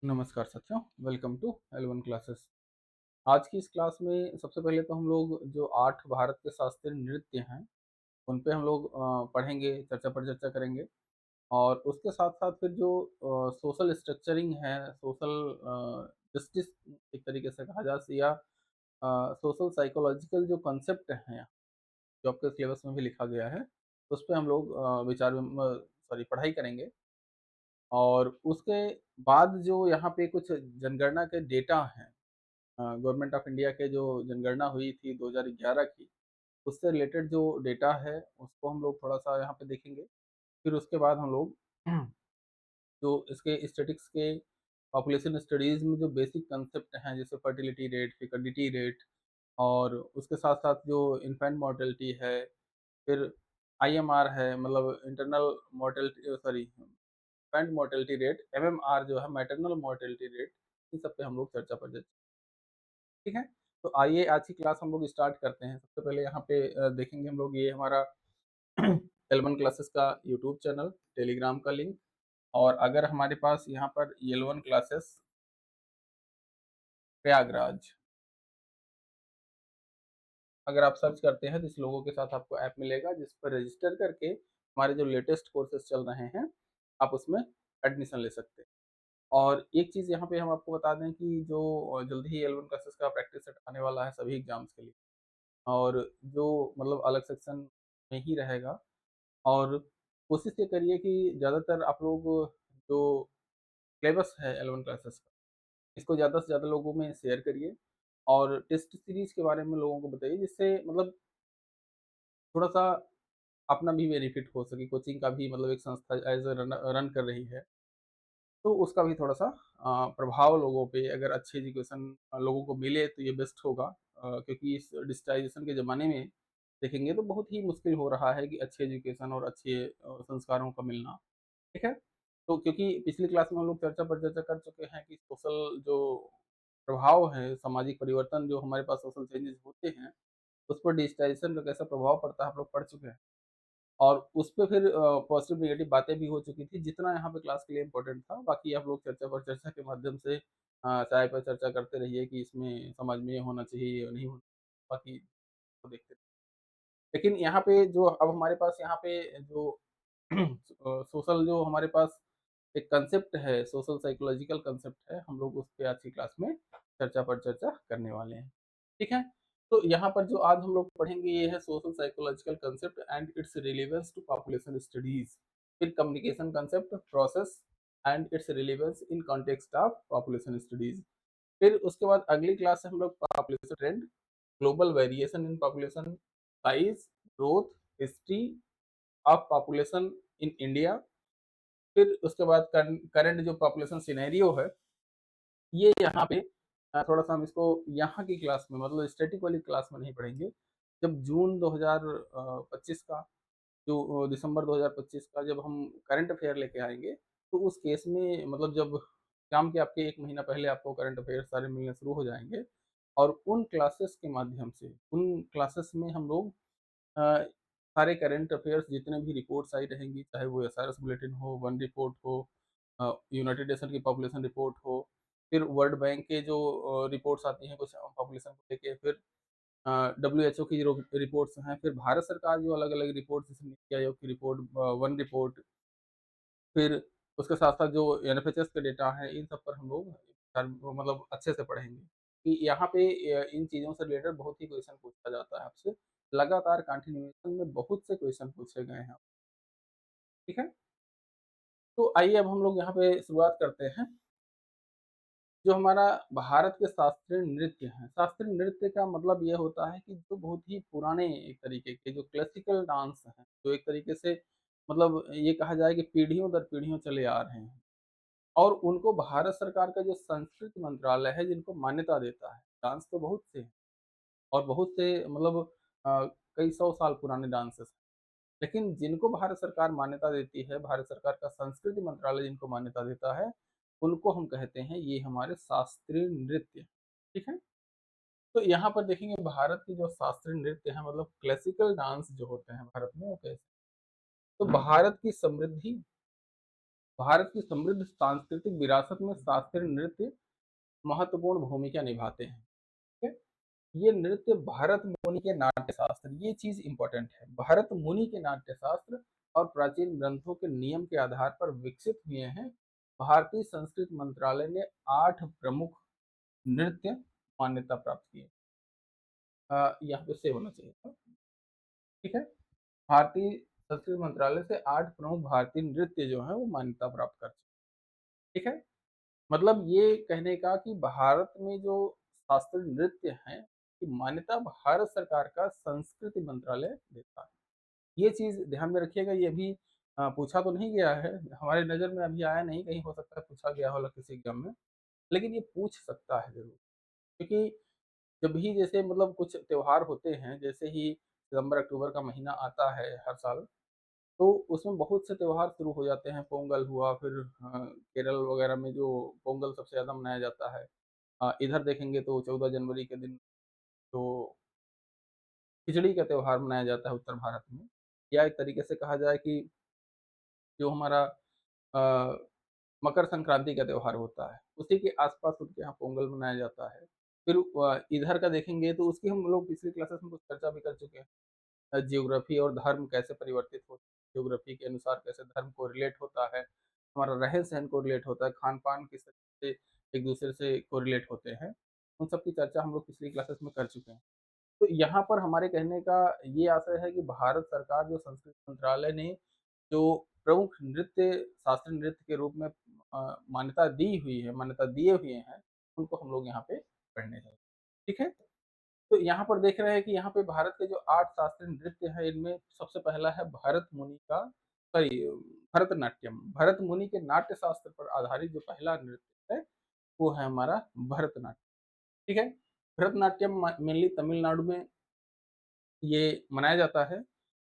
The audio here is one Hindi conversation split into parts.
नमस्कार साथियों, वेलकम टू L1 क्लासेस। आज की इस क्लास में सबसे पहले तो हम लोग जो 8 भारत के शास्त्रीय नृत्य हैं, उन पे हम लोग पढ़ेंगे, चर्चा पर चर्चा करेंगे। और उसके साथ-साथ फिर जो सोशल स्ट्रक्चरिंग है, सोशल जस्टिस एक तरीके से कहा जा या सोशल साइकोलॉजिकल जो कॉन्सेप्ट हैं, जो आपके सिलेबस में भी लिखा गया है, उस पे हम लोग पढ़ाई करेंगे। और उसके बाद जो यहाँ पे कुछ जनगणना के डेटा हैं, गवर्नमेंट ऑफ इंडिया के जो जनगणना हुई थी 2011 की, उससे रिलेटेड जो डेटा है, उसको हम लोग थोड़ा-सा यहाँ पे देखेंगे। फिर उसके बाद हम लोग जो इसके स्टैटिस्टिक्स के पॉपुलेशन स्टडीज़ में जो बेसिक कांसेप्ट हैं, जैसे फर्टिलिटी रेट, फेकल्टी रेट और उसके साथ-साथ जो इन्फेंट मोर्टेलिटी है, फिर आईएमआर है, मतलब internal mortality infant mortality rate, MMR जो है मैटरनल मोर्टेलिटी रेट, इन सब पे हम लोग चर्चा पर ठीक है? तो आइए आज की क्लास हम लोग स्टार्ट करते हैं। सबसे पहले यहाँ पे देखेंगे हम लोग ये हमारा L1 क्लासेस का यूट्यूब चैनल, टेलीग्राम का लिंक। और अगर हमारे पास यहाँ पर L1 क्लासेस प्रयागराज, अगर आप सर्च करते हैं तो इस लोगों के साथ आपको ऐप मिलेगा, जिस पर रजिस्टर करके हमारे जो लेटेस्ट कोर्सेज़ चल रहे हैं, आप उसमें एडमिशन ले सकते हैं। और एक चीज़ यहाँ पे हम आपको बता दें कि जो जल्द ही L1 क्लासेस का प्रैक्टिस सेट आने वाला है सभी एग्ज़ाम्स के लिए। और जो मतलब अलग सेक्शन में ही रहेगा। और कोशिश ये करिए कि ज़्यादातर आप लोग जो सिलेबस है L1 क्लासेस का, इसको ज़्यादा से ज़्यादा लोगों में शेयर करिए। और टेस्ट सीरीज़ के बारे में लोगों को बताइए, जिससे मतलब थोड़ा-सा अपना भी बेनिफिट हो सके। कोचिंग का भी मतलब एक संस्था एज़ अ रन कर रही है, तो उसका भी थोड़ा-सा प्रभाव लोगों पे अगर अच्छी एजुकेशन लोगों को मिले तो ये बेस्ट होगा। क्योंकि इस डिजिटाइज़ेशन के ज़माने में देखेंगे तो बहुत ही मुश्किल हो रहा है कि अच्छी एजुकेशन और अच्छे संस्कारों का मिलना, ठीक है? तो क्योंकि पिछली क्लास में हम लोग चर्चा पर चर्चा कर चुके हैं कि सोशल जो प्रभाव है, सामाजिक परिवर्तन जो हमारे पास सोशल चेंजेज़ होते हैं, उस पर डिजिटाइज़ेशन का कैसा प्रभाव पड़ता है, आप लोग पढ़ चुके हैं। और उसपे फिर पॉज़िटिव नेगेटिव बातें भी हो चुकी थी, जितना यहाँ पे क्लास के लिए इम्पोर्टेंट था। बाकी आप लोग चर्चा पर चर्चा के माध्यम से चाय पे चर्चा करते रहिए कि इसमें समाज में ये होना चाहिए या नहीं होना, बाकी वो देखते रहिए। लेकिन यहाँ पे जो अब हमारे पास यहाँ पे जो सोशल जो हमारे पास एक कांसेप्ट है, सोशल साइकोलॉजिकल कांसेप्ट है, हम लोग उस पे आज की क्लास में चर्चा पर चर्चा करने वाले हैं। ठीक है? तो यहाँ पर जो आज हम लोग पढ़ेंगे ये है social psychological concept and its relevance to population studies. फिर communication concept, process and its relevance in context of population studies. फिर उसके बाद अगली क्लास से हम लोग population trend, global variation in population size, growth, history of population in India. फिर उसके बाद करंट जो पॉपुलेशन सिनेरियो है, ये यहाँ पे थोड़ा-सा हम इसको यहाँ की क्लास में मतलब स्टैटिक वाली क्लास में नहीं पढ़ेंगे। जब जून 2025 का जो दिसंबर 2025 का जब हम करंट अफेयर लेके आएँगे, तो उस केस में मतलब जब एग्ज़ाम के आपके 1 महीना पहले आपको करंट अफेयर सारे मिलने शुरू हो जाएँगे। और उन क्लासेस के माध्यम से, उन क्लासेस में हम लोग अ, सारे करंट अफेयर्स जितने भी रिपोर्ट्स आई रहेंगी, चाहे वो एसआरएस बुलेटिन हो, वन रिपोर्ट हो, यूनाइटेड नेशन की पॉपुलेशन रिपोर्ट हो, फिर वर्ल्ड बैंक के जो रिपोर्ट्स आती हैं कुछ पॉपुलेशन को लेके, फिर डब्ल्यूएचओ की जो रिपोर्ट्स हैं, फिर भारत सरकार जो अलग-अलग रिपोर्ट्स, जैसे नीति आयोग की रिपोर्ट, वन रिपोर्ट, फिर उसके साथ-साथ जो एनएफएचएस के डेटा हैं, इन सब पर हम लोग मतलब अच्छे से पढ़ेंगे कि यहाँ पे इन चीज़ों से रिलेटेड बहुत ही क्वेश्चन पूछा जाता है आपसे। लगातार कंटिन्यूएशन में बहुत से क्वेश्चन पूछे गए हैं, ठीक है? तो आइए अब हम लोग यहाँ पे शुरुआत करते हैं। जो हमारा भारत के शास्त्रीय नृत्य हैं, शास्त्रीय नृत्य का मतलब ये होता है कि जो बहुत ही पुराने एक तरीके के जो क्लासिकल डांस हैं, जो एक तरीके से मतलब ये कहा जाए कि पीढ़ियों दर पीढ़ियों चले आ रहे हैं। और उनको भारत सरकार का जो संस्कृति मंत्रालय है जिनको मान्यता देता है। डांस तो बहुत से हैं और बहुत से मतलब अ, कई 100 साल पुराने डांसेस हैं। लेकिन जिनको भारत सरकार मान्यता देती है, भारत सरकार का संस्कृति मंत्रालय जिनको मान्यता देता है, उनको हम कहते हैं ये हमारे शास्त्रीय नृत्य, ठीक है? तो यहाँ पर देखेंगे भारत के जो शास्त्रीय नृत्य हैं मतलब क्लासिकल डांस जो होते हैं भारत में वो कैसे, तो भारत की समृद्धि भारत की समृद्ध सांस्कृतिक विरासत में शास्त्रीय नृत्य महत्वपूर्ण भूमिका निभाते हैं। ठीक है? ये नृत्य भरत मुनि के नाट्य शास्त्र, ये चीज इंपॉर्टेंट है, भरत मुनि के नाट्य शास्त्र और प्राचीन ग्रंथों के नियम के आधार पर विकसित हुए हैं। भारतीय संस्कृति मंत्रालय ने 8 प्रमुख नृत्य मान्यता प्राप्त किए। यहाँ पे सेव होना चाहिए था। ठीक है? भारतीय संस्कृति मंत्रालय से 8 प्रमुख भारतीय नृत्य जो है वो मान्यता प्राप्त कर चुके हैं। ठीक है? मतलब ये कहने का कि भारत में जो शास्त्रीय नृत्य हैं, की मान्यता भारत सरकार का संस्कृति मंत्रालय देता है। ये चीज़ ध्यान में रखिएगा, ये अभी पूछा तो नहीं गया है, हमारी नज़र में अभी आया नहीं, कहीं हो सकता है पूछा गया हो किसी एग्ज़ाम में, लेकिन ये पूछ सकता है ज़रूर। क्योंकि जब भी जैसे मतलब कुछ त्योहार होते हैं, जैसे ही सितंबर-अक्टूबर का महीना आता है हर साल, तो उसमें बहुत से त्योहार शुरू हो जाते हैं, पोंगल हुआ, फिर केरल वगैरह में जो पोंगल सबसे ज़्यादा मनाया जाता है। इधर देखेंगे तो 14 जनवरी के दिन तो खिचड़ी का त्योहार मनाया जाता है उत्तर भारत में, या एक तरीके से कहा जाए कि जो हमारा अ, मकर संक्रांति का त्योहार होता है, उसी के आस-पास उनके यहाँ पोंगल मनाया जाता है। फिर इधर का देखेंगे तो उसकी हम लोग पिछली क्लासेस में कुछ चर्चा भी कर चुके हैं। ज्योग्राफी और धर्म कैसे परिवर्तित होते हैं, ज्योग्राफी के अनुसार कैसे धर्म कोरिलेट होता है, हमारा रहन-सहन कोरिलेट होता है, खान-पान किस तरीके से एक-दूसरे से कोरिलेट होते हैं, उन सब की चर्चा हम लोग पिछली क्लासेस में कर चुके हैं। तो यहाँ पर हमारे कहने का ये आशय है कि भारत सरकार जो संस्कृति मंत्रालय ने जो प्रमुख नृत्य शास्त्रीय नृत्य के रूप में मान्यता दी हुई है, मान्यता दिए हुए हैं, उनको हम लोग यहाँ पे पढ़ने जाएँगे। ठीक है? तो यहाँ पर देख रहे हैं कि यहाँ पे भारत के जो 8 शास्त्रीय नृत्य हैं, इनमें सबसे पहला है भरत मुनि का सॉरी भरतनाट्यम। भरत मुनि के नाट्य शास्त्र पर आधारित जो पहला नृत्य है, वो है हमारा भरतनाट्यम। ठीक है? भरतनाट्यम मेनली तमिलनाडु में ये मनाया जाता है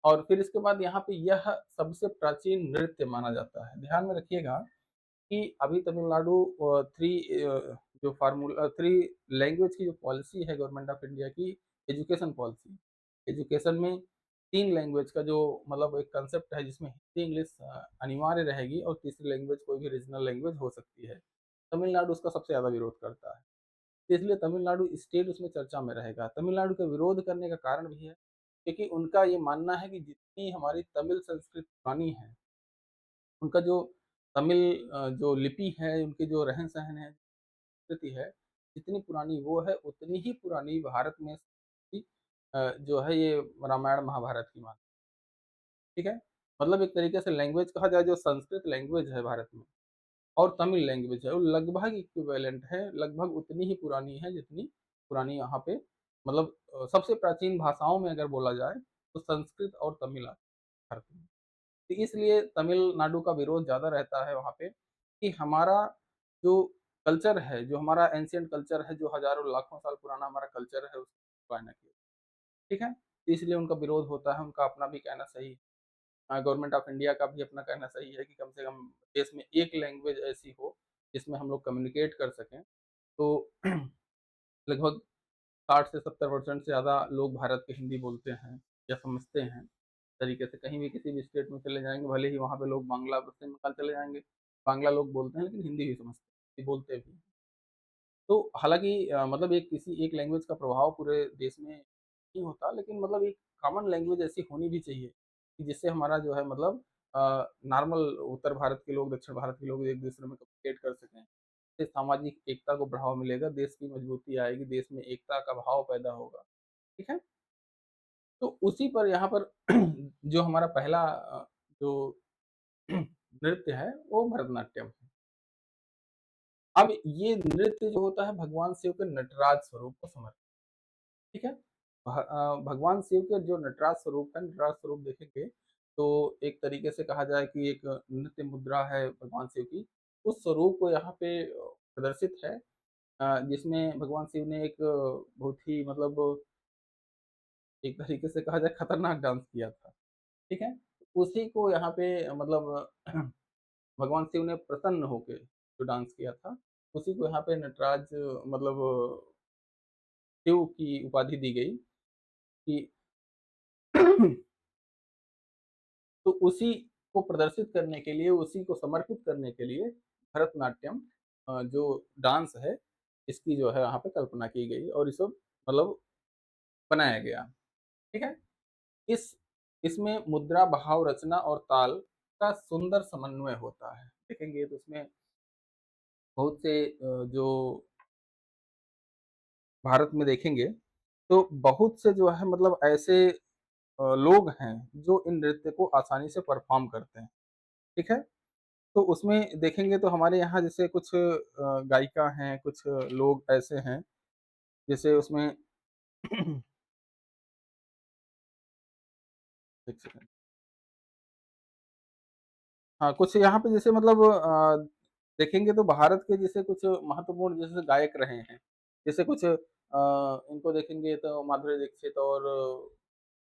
और फिर इसके बाद यहाँ पे यह सबसे प्राचीन नृत्य माना जाता है। ध्यान में रखिएगा कि अभी तमिलनाडु 3 लैंग्वेज की जो पॉलिसी है गवर्नमेंट ऑफ इंडिया की, एजुकेशन पॉलिसी, एजुकेशन में 3 लैंग्वेज का जो मतलब एक कांसेप्ट है जिसमें हिंदी, इंग्लिश अनिवार्य रहेगी और तीसरी लैंग्वेज कोई भी रीजनल लैंग्वेज हो सकती है। तमिलनाडु उसका सबसे ज़्यादा विरोध करता है। तो इसलिए तमिलनाडु स्टेट उसमें चर्चा में रहेगा। तमिलनाडु का विरोध करने का कारण भी है, क्योंकि उनका ये मानना है कि जितनी हमारी तमिल संस्कृति पुरानी है, उनका जो तमिल जो लिपि है, उनके जो रहन-सहन है, संस्कृति है, जितनी पुरानी वो है, उतनी ही पुरानी भारत में जो है ये रामायण महाभारत की मान, ठीक है? मतलब एक तरीके से लैंग्वेज कहा जाए, जो संस्कृत लैंग्वेज है भारत में और तमिल लैंग्वेज है, वो लगभग इक्विवेलेंट है, लगभग उतनी ही पुरानी है जितनी पुरानी यहाँ पे मतलब सबसे प्राचीन भाषाओं में अगर बोला जाए, तो संस्कृत और तमिल आती है भारत में। तो इसलिए तमिलनाडु का विरोध ज़्यादा रहता है वहाँ पे कि हमारा जो कल्चर है, जो हमारा एंशिएंट कल्चर है, जो हज़ारों लाखों साल पुराना हमारा कल्चर है, उसको गायब किया। ठीक है? तो इसलिए उनका विरोध होता है, उनका अपना भी कहना सही है। गवर्नमेंट ऑफ इंडिया का भी अपना कहना सही है कि कम से कम देश में एक लैंग्वेज ऐसी हो, जिसमें हम लोग कम्युनिकेट कर सकें। तो लगभग 60 से 70% से ज़्यादा लोग भारत के हिंदी बोलते हैं या समझते हैं। तरीके से कहीं भी किसी भी स्टेट में चले जाएँगे, भले ही वहाँ पे लोग बांग्ला पश्चिम बंगाल चले जाएँगे, बांग्ला लोग बोलते हैं लेकिन हिंदी भी समझते हैं, बोलते भी हैं। तो हालाँकि मतलब एक किसी एक लैंग्वेज का प्रभाव पूरे देश में नहीं होता, लेकिन मतलब एक कॉमन लैंग्वेज ऐसी होनी भी चाहिए कि जिससे हमारा जो है मतलब नॉर्मल उत्तर भारत के लोग, दक्षिण भारत के लोग एक-दूसरे में कम्युनिकेट कर सकें। इससे सामाजिक एकता को बढ़ावा मिलेगा, देश की मजबूती आएगी, देश में एकता का भाव पैदा होगा। ठीक है? तो उसी पर यहाँ पर जो हमारा पहला जो नृत्य है वो भरतनाट्यम है। अब ये नृत्य जो होता है भगवान शिव के नटराज स्वरूप को समर्पित, ठीक है? भगवान शिव के जो नटराज स्वरूप है, नटराज स्वरूप देखेंगे तो एक तरीके से कहा जाए कि एक नृत्य मुद्रा है भगवान शिव की, उस स्वरूप को यहाँ पे प्रदर्शित है, जिसमें भगवान शिव ने एक बहुत ही मतलब एक तरीके से कहा जाए खतरनाक डांस किया था, ठीक है? उसी को यहाँ पे मतलब भगवान शिव ने प्रसन्न होके जो डांस किया था, उसी को यहाँ पे नटराज मतलब शिव की उपाधि दी गई कि तो उसी को प्रदर्शित करने के लिए, उसी को समर्पित करने के लिए भरतनाट्यम जो डांस है, इसकी जो है यहाँ पे कल्पना की गई और इसको मतलब बनाया गया। ठीक है? इस इसमें मुद्रा, भाव, रचना और ताल का सुंदर समन्वय होता है। देखेंगे तो इसमें बहुत से जो भारत में देखेंगे तो बहुत से जो है मतलब ऐसे लोग हैं जो इन नृत्य को आसानी से परफॉर्म करते हैं। ठीक है? तो उसमें देखेंगे तो हमारे यहाँ जैसे कुछ गायिका हैं, कुछ लोग ऐसे हैं, जैसे उसमें एक सेकंड। हाँ, कुछ यहाँ पे जैसे मतलब देखेंगे तो भारत के जैसे कुछ महत्वपूर्ण जैसे गायक रहे हैं। जैसे कुछ इनको देखेंगे तो माधुरी दीक्षित और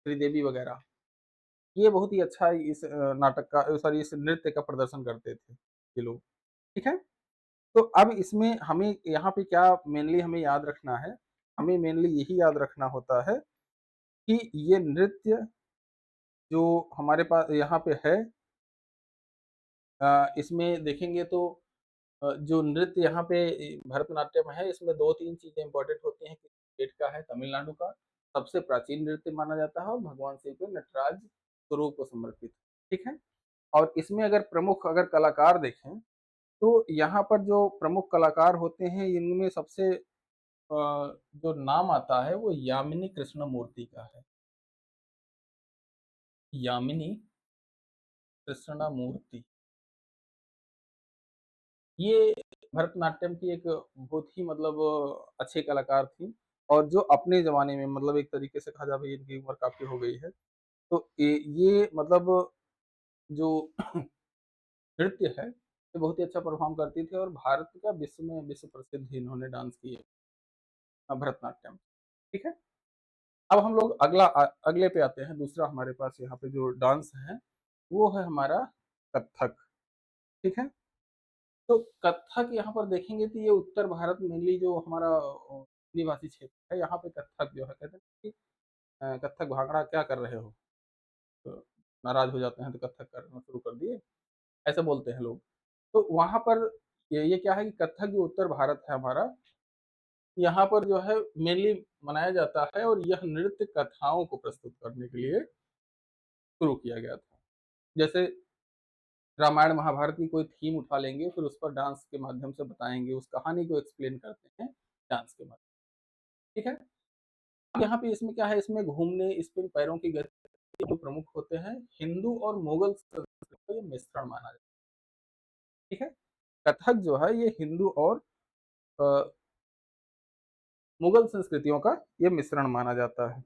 श्रीदेवी वगैरह। ये बहुत ही अच्छा इस नाटक का सॉरी इस नृत्य का प्रदर्शन करते थे ये लोग। ठीक है? तो अब इसमें हमें यहाँ पे क्या मेनली हमें याद रखना है, हमें मेनली यही याद रखना होता है कि ये नृत्य जो हमारे पास यहाँ पे है इसमें देखेंगे तो जो नृत्य यहाँ पे भरतनाट्यम है इसमें 2-3 चीज़ें इम्पोर्टेंट होती हैं कि स्टेट का है तमिलनाडु का, सबसे प्राचीन नृत्य माना जाता है और भगवान शिव के नटराज स्वरूप को समर्पित। ठीक है? और इसमें अगर प्रमुख अगर कलाकार देखें, तो यहाँ पर जो प्रमुख कलाकार होते हैं इनमें सबसे जो नाम आता है वो यामिनी कृष्णमूर्ति का है। यामिनी कृष्णमूर्ति। ये भरतनाट्यम की एक बहुत ही मतलब अच्छी कलाकार थी और जो अपने ज़माने में मतलब एक तरीके से कहा जाए भई इनकी उम्र काफ़ी हो गई है। तो ये मतलब जो नृत्य है, ये बहुत ही अच्छा परफ़ॉर्म करती थी और भारत का विश्व में विश्व प्रसिद्ध इन्होंने डांस की है भरतनाट्यम। ठीक है? अब हम लोग अगले पे आते हैं, दूसरा हमारे पास यहाँ पे जो डांस है, वो है हमारा कथक। ठीक है? तो कथक यहाँ पर देखेंगे तो ये उत्तर भारत मेनली जो हमारा हिंदी भाषी क्षेत्र है, यहाँ पे कथक जो है कहते हैं कि कथक भांगड़ा क्या कर रहे हो? तो नाराज़ हो जाते हैं तो कथक करना शुरू कर दिए, ऐसा बोलते हैं लोग। तो वहाँ पर ये क्या है कि कथक जो उत्तर भारत है हमारा, यहाँ पर जो है मेनली मनाया जाता है और यह नृत्य कथाओं को प्रस्तुत करने के लिए शुरू किया गया था। जैसे रामायण महाभारत की कोई थीम उठा लेंगे, फिर उस पर डांस के माध्यम से बताएँगे, उस कहानी को एक्सप्लेन करते हैं डांस के माध्यम। ठीक है? अब यहाँ पे इसमें क्या है, इसमें घूमने, इस पे पैरों की गति जो प्रमुख होते हैं, हिंदू और मुगल संस्कृति का ये मिश्रण माना जाता है। ठीक है? कथक जो है ये हिंदू और अ, मुगल संस्कृतियों का ये मिश्रण माना जाता है।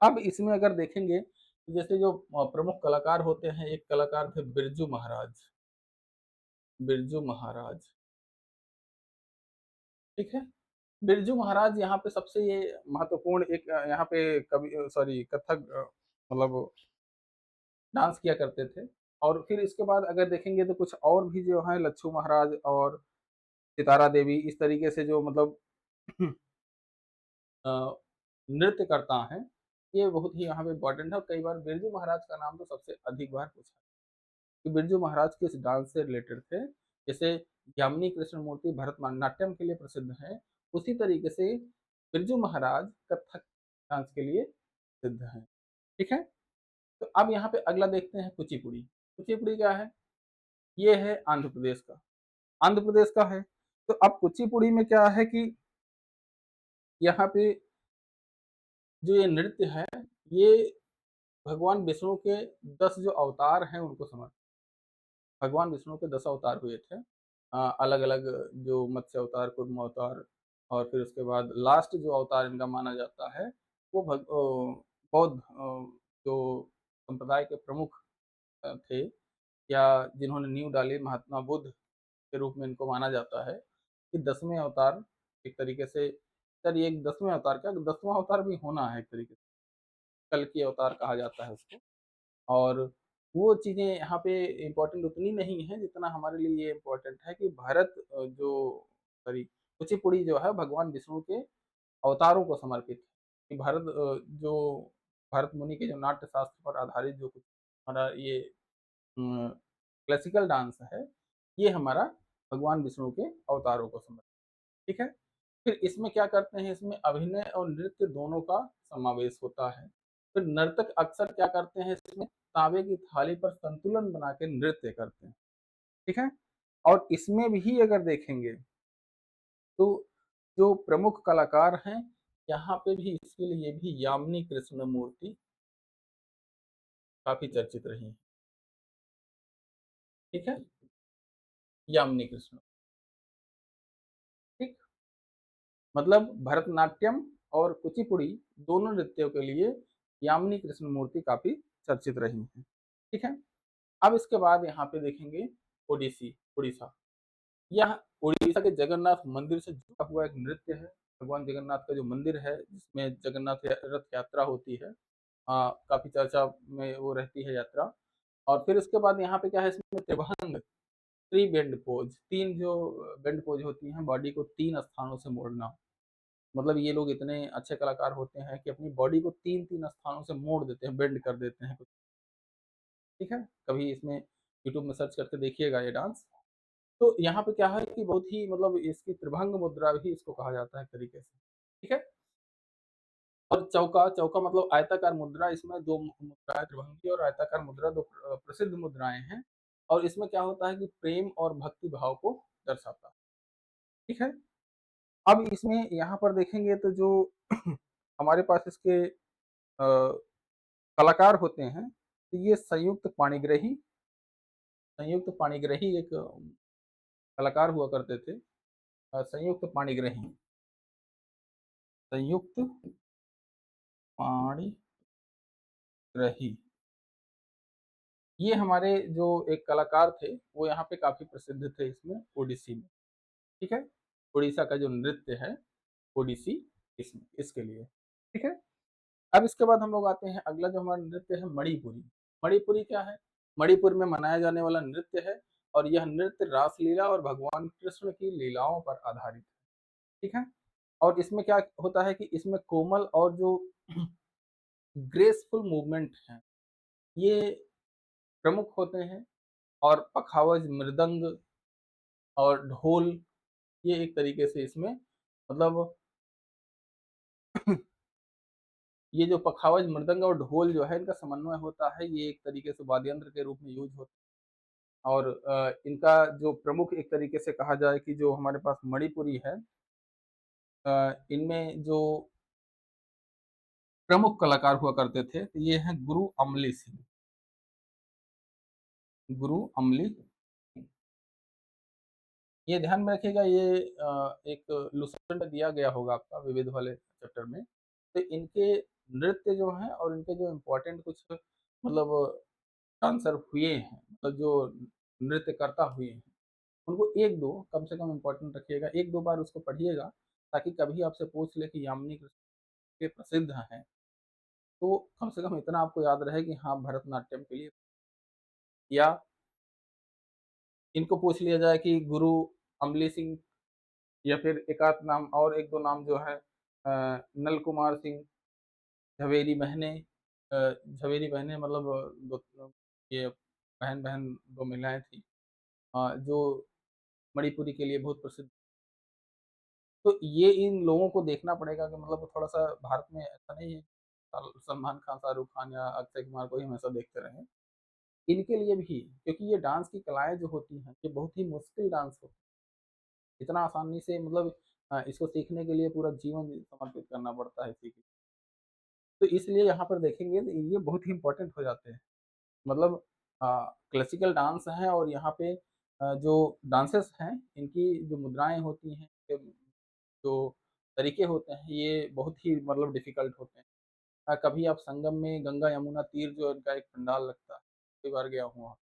अब इसमें अगर देखेंगे, जैसे जो प्रमुख कलाकार होते हैं, एक कलाकार थे बिरजू महाराज, बिरजू महाराज। ठीक है? बिरजू महाराज यहाँ पे सबसे ये महत्वपूर्ण एक यहाँ पे कवि सॉरी कथक मतलब डांस किया करते थे और फिर इसके बाद अगर देखेंगे तो कुछ और भी जो हैं लच्छू महाराज और सितारा देवी इस तरीके से जो मतलब अ, नृत्य करता हैं, ये बहुत ही यहाँ पे इम्पोर्टेंट है और कई बार बिरजू महाराज का नाम तो सबसे अधिक बार पूछा कि बिरजू महाराज किस डांस से रिलेटेड थे। जैसे यामिनी कृष्णमूर्ति भरतनाट्यम के लिए प्रसिद्ध हैं, उसी तरीके से बिरजू महाराज कथक डांस के लिए प्रसिद्ध हैं। ठीक है? तो अब यहाँ पे अगला देखते हैं कुचिपुड़ी। कुचिपुड़ी क्या है? ये है आंध्र प्रदेश का। आंध्र प्रदेश का है। तो अब कुचिपुड़ी में क्या है कि यहाँ पे जो ये नृत्य है, ये भगवान विष्णु के 10 जो अवतार हैं उनको भगवान विष्णु के 10 अवतार हुए थे। अलग-अलग जो मत्स्य अवतार, कूर्म अवतार और फिर उसके बाद लास्ट जो अवतार इनका माना जाता है, वो बौद्ध जो संप्रदाय के प्रमुख थे या जिन्होंने नींव डाली महात्मा बुद्ध के रूप में इनको माना जाता है कि 10वें अवतार एक तरीके से सर ये 10वें अवतार क्या 10वां अवतार भी होना है एक तरीके से, कल्कि अवतार कहा जाता है उसको। और वो चीज़ें यहाँ पे इम्पोर्टेंट उतनी नहीं है जितना हमारे लिए ये इम्पोर्टेंट है कि भारत जो सॉरी कुचिपुड़ी जो है भगवान विष्णु के अवतारों को समर्पित है। कि जो भारत मुनि के जो नाट्य शास्त्र पर आधारित जो कुछ हमारा ये क्लासिकल डांस है, ये हमारा भगवान विष्णु के अवतारों को समझ, ठीक है? फिर इसमें क्या करते हैं, इसमें अभिनय और नृत्य दोनों का समावेश होता है। फिर नर्तक अक्सर क्या करते हैं, इसमें तांबे की थाली पर संतुलन बना के नृत्य करते हैं, ठीक है? और इसमें भी अगर देखेंगे तो जो प्रमुख कलाकार हैं, यहाँ पे भी इसके लिए भी यामिनी कृष्ण मूर्ति काफी चर्चित रही हैं, ठीक है? यामिनी कृष्ण, ठीक, मतलब भरतनाट्यम और कुचिपुड़ी दोनों नृत्यों के लिए यामिनी कृष्ण मूर्ति काफी चर्चित रही हैं, ठीक है? अब इसके बाद यहाँ पे देखेंगे ओडिसी, उड़ीसा। यह उड़ीसा के जगन्नाथ मंदिर से जुड़ा हुआ एक नृत्य है। भगवान जगन्नाथ का जो मंदिर है, जिसमें जगन्नाथ रथ यात्रा होती है, काफी चर्चा में वो रहती है यात्रा। और फिर उसके बाद यहाँ पे क्या है, इसमें त्रिभंग, थ्री बेंड पोज, तीन जो बेंड पोज होती हैं, बॉडी को तीन स्थानों से मोड़ना। मतलब ये लोग इतने अच्छे कलाकार होते हैं कि अपनी बॉडी को तीन तीन स्थानों से मोड़ देते हैं, बेंड कर देते हैं, ठीक है? कभी इसमें यूट्यूब में सर्च करके देखिएगा ये डांस। तो यहाँ पे क्या है कि बहुत ही मतलब इसकी त्रिभंग मुद्रा भी इसको कहा जाता है एक तरीके से, ठीक है? और चौका, चौका मतलब आयताकार मुद्रा, इसमें दो मुद्राएं, त्रिभंगी और आयताकार मुद्रा, दो प्रसिद्ध मुद्राएं हैं। और इसमें क्या होता है कि प्रेम और भक्ति भाव को दर्शाता है, ठीक है? अब इसमें यहाँ पर देखेंगे तो जो हमारे पास इसके कलाकार होते हैं, तो ये संयुक्त पाणिग्रही एक कलाकार हुआ करते थे। संयुक्त पाणिग्रही, संयुक्त पाणिग्रही, ये हमारे जो एक कलाकार थे, वो यहाँ पे काफी प्रसिद्ध थे इसमें ओडिसी में, ठीक है? उड़ीसा का जो नृत्य है ओडिसी, इसमें इसके लिए, ठीक है? अब इसके बाद हम लोग आते हैं, अगला जो हमारा नृत्य है मणिपुरी। मणिपुरी क्या है? मणिपुर में मनाया जाने वाला नृत्य है, और यह नृत्य रासलीला और भगवान कृष्ण की लीलाओं पर आधारित है, ठीक है? और इसमें क्या होता है कि इसमें कोमल और जो ग्रेसफुल मूवमेंट है, ये प्रमुख होते हैं। और पखावज, मृदंग और ढोल, ये एक तरीके से इसमें मतलब ये जो पखावज, मृदंग और ढोल जो है, इनका समन्वय होता है, ये एक तरीके से वाद्य यंत्र के रूप में यूज होता है। और इनका जो प्रमुख एक तरीके से कहा जाए कि जो हमारे पास मणिपुरी है, इनमें जो प्रमुख कलाकार हुआ करते थे, तो ये हैं गुरु अमली सिंह, गुरु अमली। ये ध्यान में रखिएगा, ये एक लुसेंट में दिया गया होगा आपका विविध वाले चैप्टर में। तो इनके नृत्य जो हैं और इनके जो इम्पोर्टेंट कुछ मतलब डांसर हुए हैं, मतलब जो नृत्य करता हुए हैं, उनको एक दो कम से कम इम्पोर्टेंट रखिएगा, एक दो बार उसको पढ़िएगा, ताकि कभी आपसे पूछ ले कि यामिनी कृष्ण के प्रसिद्ध हैं, तो कम से कम इतना आपको याद रहे कि हाँ भरतनाट्यम के लिए। या इनको पूछ लिया जाए कि गुरु अमली सिंह, या फिर एक आध नाम और एक दो नाम जो है, नल कुमार सिंह, झवेरी बहने, झवेरी बहने मतलब दो, ये बहन बहन दो महिलाएं थी, जो मणिपुरी के लिए बहुत प्रसिद्ध। तो ये इन लोगों को देखना पड़ेगा कि मतलब थोड़ा सा भारत में ऐसा नहीं है सलमान खान, शाहरुख खान या अक्षय कुमार को ही हमेशा देखते रहे। इनके लिए भी, क्योंकि ये डांस की कलाएं जो होती हैं, ये बहुत ही मुश्किल डांस होती है, इतना आसानी से मतलब इसको सीखने के लिए पूरा जीवन समर्पित करना पड़ता है सीखने। तो इसलिए यहाँ पर देखेंगे तो ये बहुत ही इंपॉर्टेंट हो जाते हैं। मतलब क्लासिकल डांस है, और यहाँ पे जो डांसेस हैं, इनकी जो मुद्राएं होती हैं, जो तरीके होते हैं, ये बहुत ही मतलब डिफिकल्ट होते हैं। कभी आप संगम में गंगा यमुना तीर जो इनका एक पंडाल लगता है, कई बार गया हूँ वहाँ।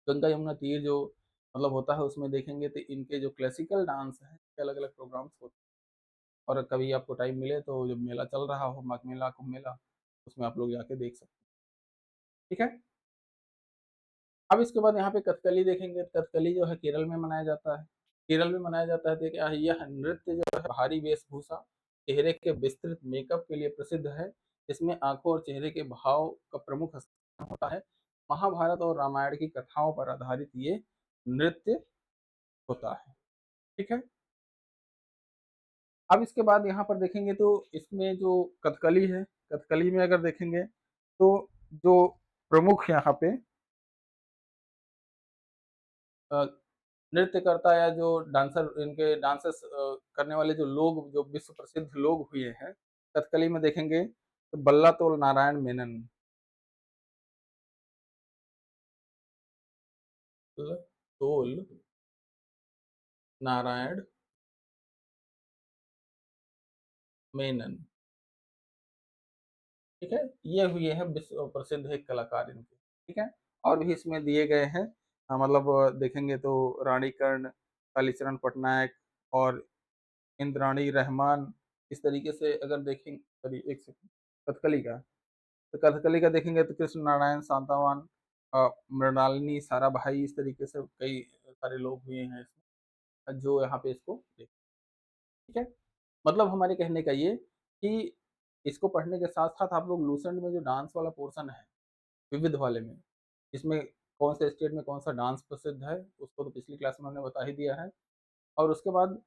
गंगा यमुना तीर जो मतलब होता है, उसमें देखेंगे तो इनके जो क्लासिकल डांस हैं, अलग अलग प्रोग्राम्स होते हैं। और कभी आपको टाइम मिले तो जब मेला चल रहा हो, माघ मेला, कुंभ मेला, उसमें आप लोग जाके देख सकते हैं, ठीक है? अब इसके बाद यहाँ पे कथकली देखेंगे। कथकली जो है केरल में मनाया जाता है। केरल में मनाया जाता है तो क्या है, यह नृत्य जो है भारी वेशभूषा, चेहरे के विस्तृत मेकअप के लिए प्रसिद्ध है। इसमें आंखों और चेहरे के भाव का प्रमुख स्थान होता है। महाभारत और रामायण की कथाओं पर आधारित ये नृत्य होता है। ठीक है? अब इसके बाद यहाँ पर देखेंगे तो इसमें जो कथकली है, कथकली में अगर देखेंगे तो जो प्रमुख यहाँ पे अ, नृत्यकर्ता या जो डांसर इनके डांसेस करने वाले जो लोग जो विश्व प्रसिद्ध लोग हुए हैं, कथकली में देखेंगे तो बल्लातोल नारायण मेनन। बल्लातोल नारायण मेनन। ठीक है, ये हुए हैं विश्व प्रसिद्ध एक कलाकार इनके। ठीक है, और भी इसमें दिए गए हैं मतलब देखेंगे तो रानी कर्ण, कालीचरण पटनायक और इंद्राणी रहमान। इस तरीके से अगर देखें, सॉरी एक सेकंड, कथकली का, तो कथकली का देखेंगे तो कृष्ण नारायण सांतावान, मृणालिनी साराभाई, इस तरीके से कई सारे लोग हुए हैं इसमें जो यहाँ पे इसको देख। ठीक है, मतलब हमारे कहने का ये कि इसको पढ़ने के साथ साथ आप लोग लूसेंट में जो डांस वाला पोर्शन है विविध वाले में, इसमें कौन से स्टेट में कौन सा डांस प्रसिद्ध है उसको तो पिछली क्लास में हमने बता ही दिया है। और उसके बाद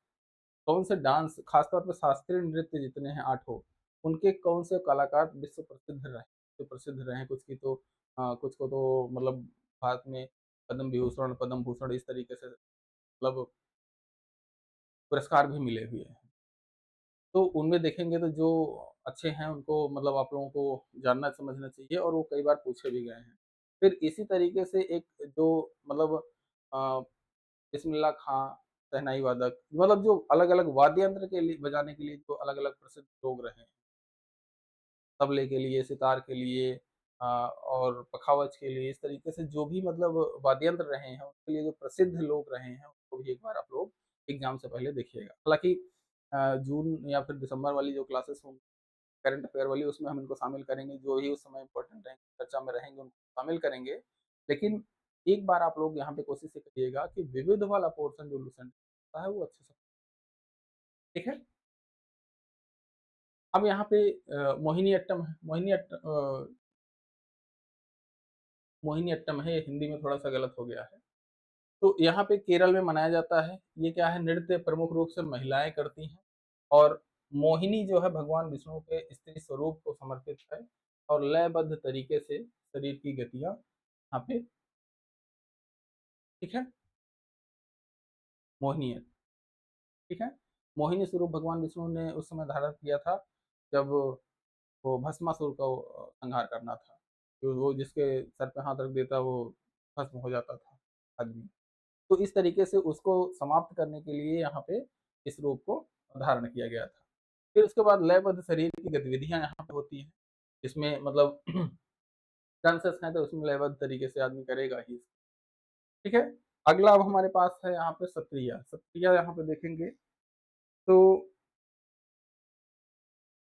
कौन से डांस, खासतौर पर शास्त्रीय नृत्य जितने हैं आठों, उनके कौन से कलाकार विश्व प्रसिद्ध रहे, जो प्रसिद्ध रहे, कुछ की तो कुछ को तो मतलब भारत में पद्म विभूषण, पद्म भूषण, इस तरीके से मतलब पुरस्कार भी मिले हुए हैं। तो उनमें देखेंगे तो जो अच्छे हैं उनको मतलब आप लोगों को जानना समझना चाहिए, और वो कई बार पूछे भी गए हैं। फिर इसी तरीके से एक जो मतलब अ, बिस्मिल्लाह खां, शहनाई वादक, मतलब जो अलग-अलग वाद्य यंत्र के लिए बजाने के लिए जो अलग-अलग प्रसिद्ध लोग रहे हैं, तबले के लिए, सितार के लिए और पखावज के लिए, इस तरीके से जो भी मतलब वाद्य यंत्र रहे हैं, उनके लिए जो प्रसिद्ध लोग रहे हैं, उनको भी एक बार आप लोग एग्ज़ाम से पहले देखिएगा। हालाँकि जून या फिर दिसंबर वाली जो क्लासेस होंगी करंट अफेयर वाली, उसमें हम इनको शामिल करेंगे, जो भी उस समय इम्पोर्टेंट रहेंगे, चर्चा में रहेंगे, उनको शामिल करेंगे। लेकिन एक बार आप लोग यहाँ पे कोशिश ये करिएगा कि विविध वाला पोर्शन जो लुसेंट होता है वो अच्छे से, ठीक है? अब यहाँ पे मोहिनी अट्टम है, मोहिनी अट्टम है, ये हिंदी में थोड़ा-सा गलत हो गया है। तो यहाँ पे केरल में मनाया जाता है। ये क्या है, नृत्य प्रमुख रूप से महिलाएँ करती हैं, और मोहिनी जो है भगवान विष्णु के स्त्री स्वरूप को समर्पित है, और लयबद्ध तरीके से शरीर की गतियाँ यहाँ पे, ठीक है, मोहिनी है, ठीक है। मोहिनी स्वरूप भगवान विष्णु ने उस समय धारण किया था जब वो भस्मासुर को संहार करना था। तो वो जिसके सर पे हाथ रख देता वो भस्म हो जाता था आदमी। तो इस तरीके से उसको समाप्त करने के लिए यहाँ पे इस रूप को धारण किया गया था। फिर उसके बाद लयबद्ध शरीर की गतिविधियाँ यहाँ पे होती हैं। इसमें मतलब डांसेस हैं तो उसमें लयबद्ध तरीके से आदमी करेगा ही। ठीक है? अगला अब हमारे पास है यहाँ पे सत्रिया। सत्रिया यहाँ पे देखेंगे तो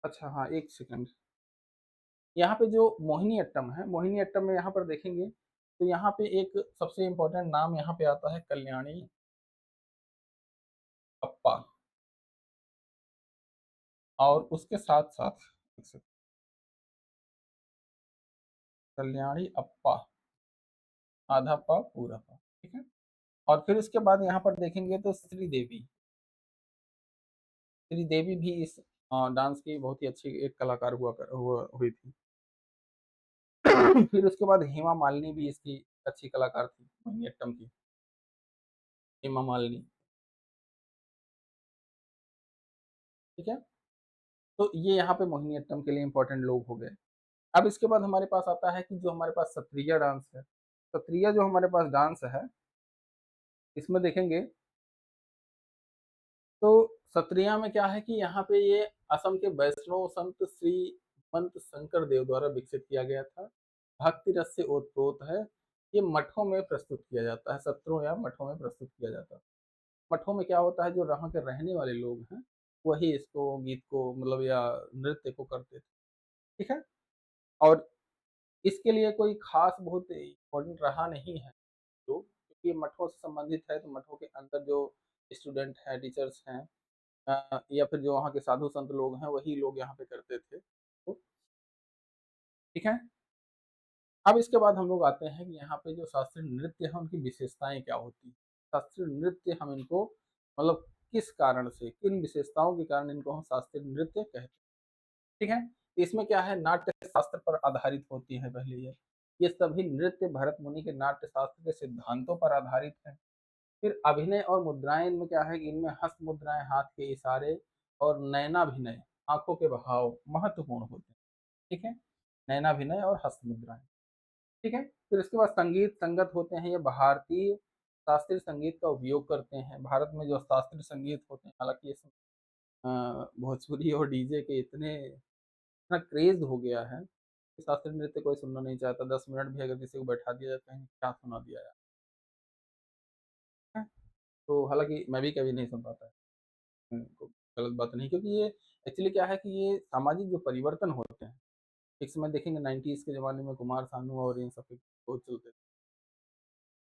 अच्छा हाँ, 1 सेकंड। यहाँ पे जो मोहिनी अट्टम है, मोहिनी अट्टम में यहाँ पर देखेंगे तो यहाँ पे एक सबसे इम्पोर्टेंट नाम यहाँ पे आता है कल्याणी अप्पा, और उसके साथ-साथ कल्याणी अप्पा, आधा पा पूरा पा, ठीक है? और फिर उसके बाद यहाँ पर देखेंगे तो श्रीदेवी, श्रीदेवी भी इस डांस की बहुत ही अच्छी एक कलाकार हुई थी। फिर उसके बाद हेमा मालिनी भी इसकी अच्छी कलाकार थी, मोहिनीअट्टम की, हेमा मालिनी, ठीक है? तो ये यहाँ पे मोहिनीअट्टम के लिए इम्पोर्टेंट लोग हो गए। अब इसके बाद हमारे पास आता है कि जो हमारे पास सत्रिया डांस है, सत्रिया जो हमारे पास डांस है, इसमें देखेंगे तो सत्रिया में क्या है कि यहाँ पे ये असम के वैष्णव संत श्रीमंत शंकर देव द्वारा विकसित किया गया था। भक्ति रस से ओतप्रोत है। ये मठों में प्रस्तुत किया जाता है, सत्रों या मठों में प्रस्तुत किया जाता है। मठों में क्या होता है, जो वहाँ के रहने वाले लोग हैं, वही इसको गीत को मतलब या नृत्य को करते थे। ठीक है? और इसके लिए कोई खास बहुत इम्पोर्टेंट रहा नहीं है लोग, क्योंकि ये मठों से संबंधित है, तो मठों के अंदर जो स्टूडेंट हैं, टीचर्स हैं, या फिर जो वहाँ के साधु संत लोग हैं, वही लोग यहाँ पे करते थे। तो ठीक है? अब इसके बाद हम लोग आते हैं कि यहाँ पे जो शास्त्रीय नृत्य है उनकी विशेषताएँ क्या होती हैं? शास्त्रीय नृत्य हम इनको मतलब किस कारण से, किन विशेषताओं के कारण इनको हम शास्त्रीय नृत्य कहते हैं, ठीक है? इसमें क्या है नाट्य शास्त्र पर आधारित होती है पहले ये। ये सभी नृत्य भरत मुनि के नाट्य शास्त्र के सिद्धांतों पर आधारित है। फिर अभिनय और मुद्राएँ इनमें क्या है कि इनमें हस्त मुद्राएँ, हाथ के इशारे और नयनाभिनय, आँखों के भाव महत्वपूर्ण होते हैं, ठीक है? नयनाभिनय और हस्त मुद्राएँ। ठीक है? फिर इसके बाद संगीत संगत होते हैं, ये भारतीय शास्त्रीय संगीत का उपयोग करते हैं। भारत में जो शास्त्रीय संगीत होते हैं, हालाँकि ये सब भोजपुरी और डीजे के इतना क्रेज़ हो गया है, कि शास्त्रीय नृत्य कोई सुनना नहीं चाहता। 10 मिनट भी अगर किसी को बैठा दिया जाता है, क्या सुना दिया यार, हैं? तो हालाँकि मैं भी कभी नहीं सुन पाता। को गलत बात नहीं क्योंकि ये एक्चुअली क्या है कि ये सामाजिक जो परिवर्तन होते हैं, एक समय देखेंगे 90s के ज़माने में कुमार सानू और इन सब के बहुत चलते थे।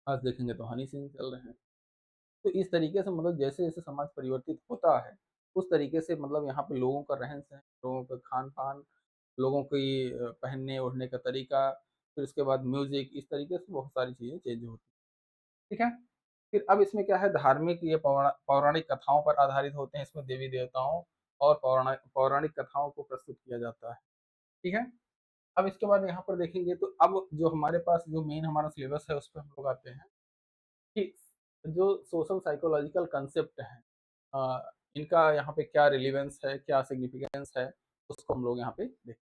आज देखेंगे तो हनी सिंह चल रहे हैं। तो इस तरीके से मतलब जैसे-जैसे समाज परिवर्तित होता है, उस तरीके से मतलब यहाँ पे लोगों का रहन-सहन, लोगों का खान-पान, लोगों की पहनने-ओढ़ने का तरीका, फिर उसके बाद म्यूज़िक, इस तरीके से बहुत सारी चीज़ें चेंज होती हैं, ठीक है? फिर अब इसमें क्या है धार्मिक ये पौराणिक कथाओं पर आधारित होते हैं, इसमें देवी-देवताओं और पौराणिक कथाओं को प्रस्तुत किया जाता है, ठीक है? अब इसके बाद यहाँ पर देखेंगे तो अब जो हमारे पास जो मेन हमारा सिलेबस है, उस पे हम लोग आते हैं। कि जो सोशल साइकोलॉजिकल कांसेप्ट हैं इनका यहाँ पे क्या रिलेवेंस है, क्या सिग्निफिकेंस है, उसको हम लोग यहाँ पे देखते हैं।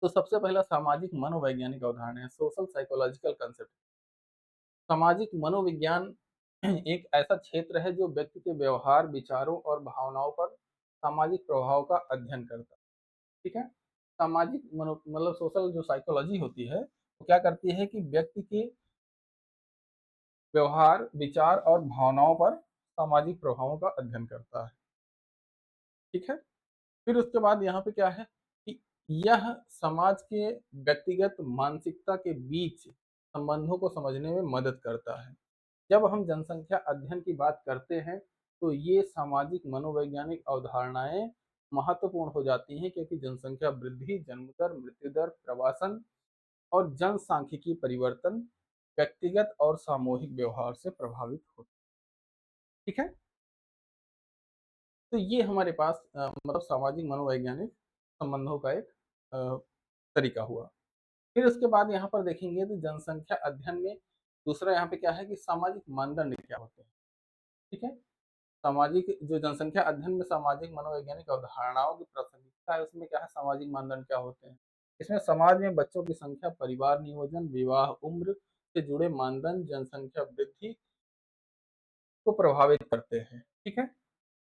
तो सबसे पहला सामाजिक मनोवैज्ञानिक अवधारणा है, सोशल साइकोलॉजिकल कांसेप्ट। सामाजिक मनोविज्ञान एक ऐसा क्षेत्र है जो व्यक्ति के व्यवहार, विचारों और भावनाओं पर सामाजिक प्रभाव का अध्ययन करता है, ठीक है? सामाजिक मनो मतलब सोशल जो साइकोलॉजी होती है, वो क्या करती है कि व्यक्ति के व्यवहार, विचार और भावनाओं पर सामाजिक प्रभावों का अध्ययन करता है, ठीक है? फिर उसके बाद यहाँ पे क्या है कि यह समाज के व्यक्तिगत मानसिकता के बीच संबंधों को समझने में मदद करता है। जब हम जनसंख्या अध्ययन की बात करते हैं, तो ये सामाजिक मनोवैज्ञानिक अवधारणाएँ महत्वपूर्ण हो जाती हैं क्योंकि जनसंख्या वृद्धि, जन्म दर, मृत्यु दर, प्रवासन और जनसांख्यिकीय परिवर्तन व्यक्तिगत और सामूहिक व्यवहार से प्रभावित होते हैं, ठीक है? तो ये हमारे पास मतलब सामाजिक मनोवैज्ञानिक संबंधों का एक अ, तरीका हुआ। फिर उसके बाद यहाँ पर देखेंगे तो जनसंख्या अध्ययन में दूसरा यहाँ पे क्या है कि सामाजिक मानदंड क्या होते हैं, ठीक है? सामाजिक जो जनसंख्या अध्ययन में सामाजिक मनोवैज्ञानिक अवधारणाओं की प्रासंगिकता है, उसमें क्या है सामाजिक मानदंड क्या होते हैं? इसमें समाज में बच्चों की संख्या, परिवार नियोजन, विवाह उम्र से जुड़े मानदंड जनसंख्या वृद्धि को प्रभावित करते हैं, ठीक है?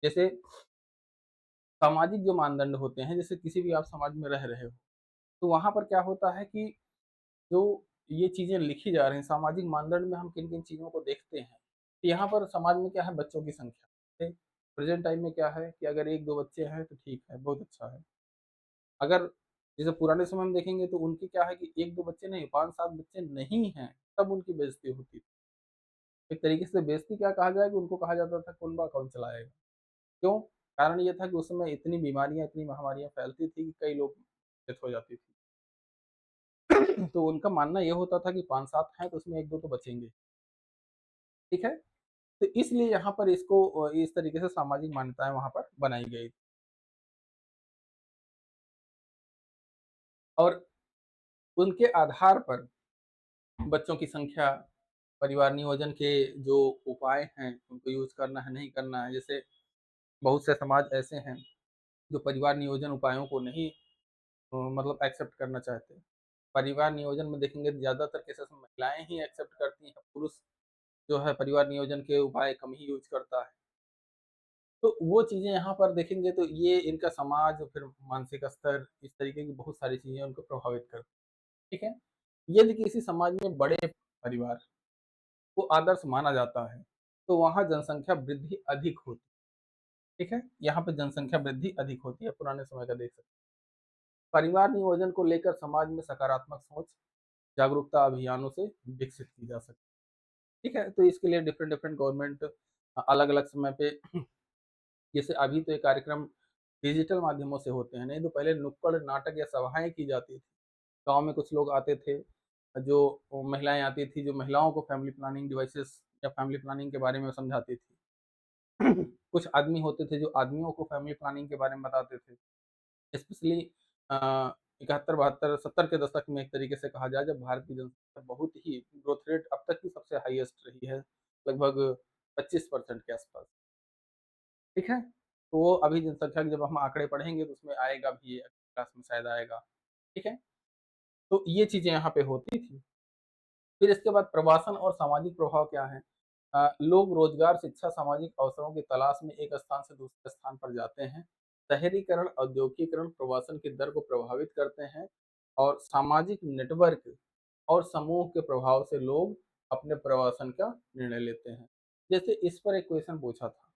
जैसे सामाजिक जो मानदंड होते हैं, जैसे किसी भी आप समाज में रह रहे हो, तो वहाँ पर क्या होता है कि जो ये चीज़ें लिखी जा रही हैं, सामाजिक मानदंड में हम किन-किन चीज़ों को देखते हैं। तो यहाँ पर समाज में क्या है बच्चों की संख्या, ठीक? प्रेज़ेंट टाइम में क्या है कि अगर 1-2 बच्चे हैं तो ठीक है, बहुत अच्छा है। अगर जैसे पुराने समय में देखेंगे तो उनकी क्या है कि 1-2 बच्चे नहीं 5-7 बच्चे नहीं हैं, तब उनकी बेइज़्ज़ती होती थी। एक तरीके से बेइज़्ज़ती क्या कहा जाए कि उनको कहा जाता था कुनबा कौन चलाएगा। क्यों? कारण ये था कि उस समय इतनी बीमारियाँ, इतनी महामारियाँ फैलती थी कि कई लोग डेथ हो जाती थी। तो उनका मानना ये होता था कि 5-7 हैं तो उसमें 1-2 तो बचेंगे, ठीक है? तो इसलिए यहाँ पर इसको इस तरीके से सामाजिक मान्यताएँ वहाँ पर बनाई गई और उनके आधार पर बच्चों की संख्या, परिवार नियोजन के जो उपाय हैं, उनको यूज़ करना है, नहीं करना है। जैसे बहुत से समाज ऐसे हैं जो परिवार नियोजन उपायों को नहीं मतलब एक्सेप्ट करना चाहते। परिवार नियोजन में देखेंगे ज़्यादातर केसेस में महिलाएँ ही एक्सेप्ट करती हैं, पुरुष जो है परिवार नियोजन के उपाय कम ही यूज़ करता है। तो वो चीज़ें यहाँ पर देखेंगे तो ये इनका समाज फिर मानसिक स्तर इस तरीके की बहुत सारी चीज़ें उनको प्रभावित करती हैं, ठीक है? यदि किसी समाज में बड़े परिवार को आदर्श माना जाता है, तो वहाँ जनसंख्या वृद्धि अधिक होती है, ठीक है? यहाँ पे जनसंख्या वृद्धि अधिक होती है, पुराने समय का देख सकते हैं। परिवार नियोजन को लेकर समाज में सकारात्मक सोच, जागरूकता अभियानों से विकसित की जा सकती है, ठीक है? तो इसके लिए डिफरेंट-डिफरेंट गवर्नमेंट अलग-अलग समय पे जैसे अभी तो ये कार्यक्रम डिजिटल माध्यमों से होते हैं, नहीं तो पहले नुक्कड़ नाटक या सभाएँ की जाती थी। गाँव में कुछ लोग आते थे, जो महिलाएँ आती थी, जो महिलाओं को फैमिली प्लानिंग डिवाइसेज़ या फैमिली प्लानिंग के बारे में समझाती थी। कुछ आदमी होते थे जो आदमियों को फैमिली प्लानिंग के बारे में बताते थे। स्पेशली अ, 71, 72, 70 के दशक में एक तरीके से कहा जाए जब भारत की जनसंख्या बहुत ही ग्रोथ रेट अब तक की सबसे हाईएस्ट रही है, लगभग 25% के आसपास, ठीक है? तो वो अभी जनसंख्या के जब हम आंकड़े पढ़ेंगे तो उसमें आएगा भी ये अगली क्लास में शायद आएगा, ठीक है? तो ये चीज़ें यहाँ पे होती थी। फिर इसके बाद प्रवासन और सामाजिक प्रभाव क्या है? लोग रोजगार, शिक्षा, सामाजिक अवसरों की तलाश में एक स्थान से दूसरे स्थान पर जाते हैं। शहरीकरण, औद्योगिकीकरण प्रवासन की दर को प्रभावित करते हैं और सामाजिक नेटवर्क और समूह के प्रभाव से लोग अपने प्रवासन का निर्णय लेते हैं। जैसे इस पर एक क्वेश्चन पूछा था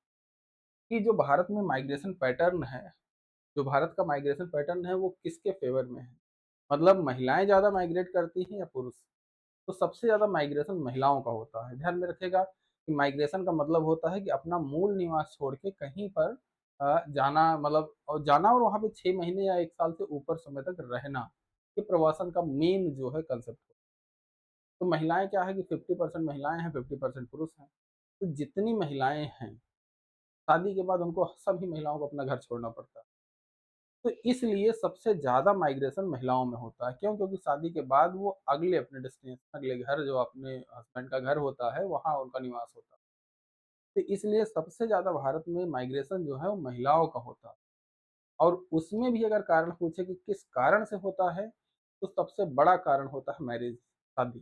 कि जो भारत में माइग्रेशन पैटर्न है, जो भारत का माइग्रेशन पैटर्न है वो किसके फेवर में है? मतलब महिलाएँ ज़्यादा माइग्रेट करती हैं या पुरुष? तो सबसे ज़्यादा माइग्रेशन महिलाओं का होता है। ध्यान में रखिएगा कि माइग्रेशन का मतलब होता है कि अपना मूल निवास छोड़ के कहीं पर जाना, मतलब और जाना और वहाँ पे 6 महीने या 1 साल से ऊपर समय तक रहना। ये प्रवासन का मेन जो है कांसेप्ट है। तो महिलाएँ क्या है कि 50% महिलाएँ हैं, 50% पुरुष हैं। तो जितनी महिलाएँ हैं, शादी के बाद उनको सभी महिलाओं को अपना घर छोड़ना पड़ता है। तो इसलिए सबसे ज़्यादा माइग्रेशन महिलाओं में होता है। क्यों? क्योंकि शादी के बाद वो अगले अपने डेस्टिनेशन, अगले घर जो अपने हस्बैंड का घर होता है, वहाँ उनका निवास होता है। तो इसलिए सबसे ज़्यादा भारत में माइग्रेशन जो है वो महिलाओं का होता है। और उसमें भी अगर कारण पूछे कि किस कारण से होता है, तो सबसे बड़ा कारण होता है मैरिज, शादी।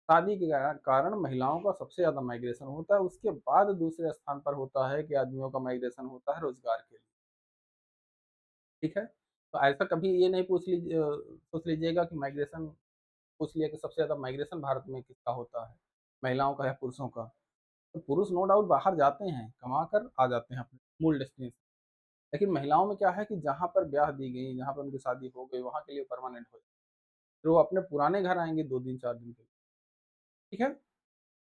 शादी के कारण महिलाओं का सबसे ज़्यादा माइग्रेशन होता है। उसके बाद दूसरे स्थान पर होता है कि आदमियों का माइग्रेशन होता है रोज़गार के लिए। ठीक है? तो ऐसा कभी ये नहीं सोच लीजिएगा कि माइग्रेशन पूछ लिया कि सबसे ज़्यादा माइग्रेशन भारत में किसका होता है, महिलाओं का या पुरुषों का? तो पुरुष नो डाउट बाहर जाते हैं, कमा कर आ जाते हैं अपने मूल डेस्टिनेशन। लेकिन महिलाओं में क्या है कि जहाँ पर ब्याह दी गई, जहाँ पर उनकी शादी हो गई, वहाँ के लिए परमानेंट हो जाए। फिर वो अपने पुराने घर आएँगे 2 दिन, 4 दिन के लिए, ठीक है?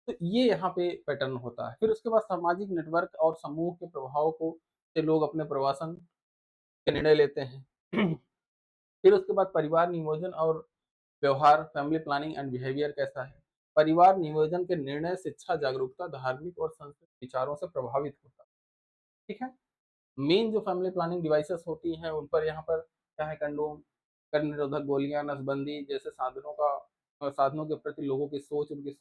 तो ये यहाँ पे पैटर्न होता है। फिर उसके बाद सामाजिक नेटवर्क और समूह के प्रभाव को से लोग अपने प्रवासन के निर्णय लेते हैं। फिर उसके बाद परिवार नियोजन और व्यवहार, फैमिली प्लानिंग एंड बिहेवियर कैसा है? परिवार नियोजन के निर्णय शिक्षा, जागरूकता, धार्मिक और सांस्कृतिक विचारों से प्रभावित होता है। ठीक है? मेन जो फैमिली प्लानिंग डिवाइसेस होती हैं, उन पर यहाँ पर क्या है, कंडोम, गर्भ निरोधक गोलियाँ, नसबंदी जैसे साधनों के प्रति लोगों की सोच, उनकी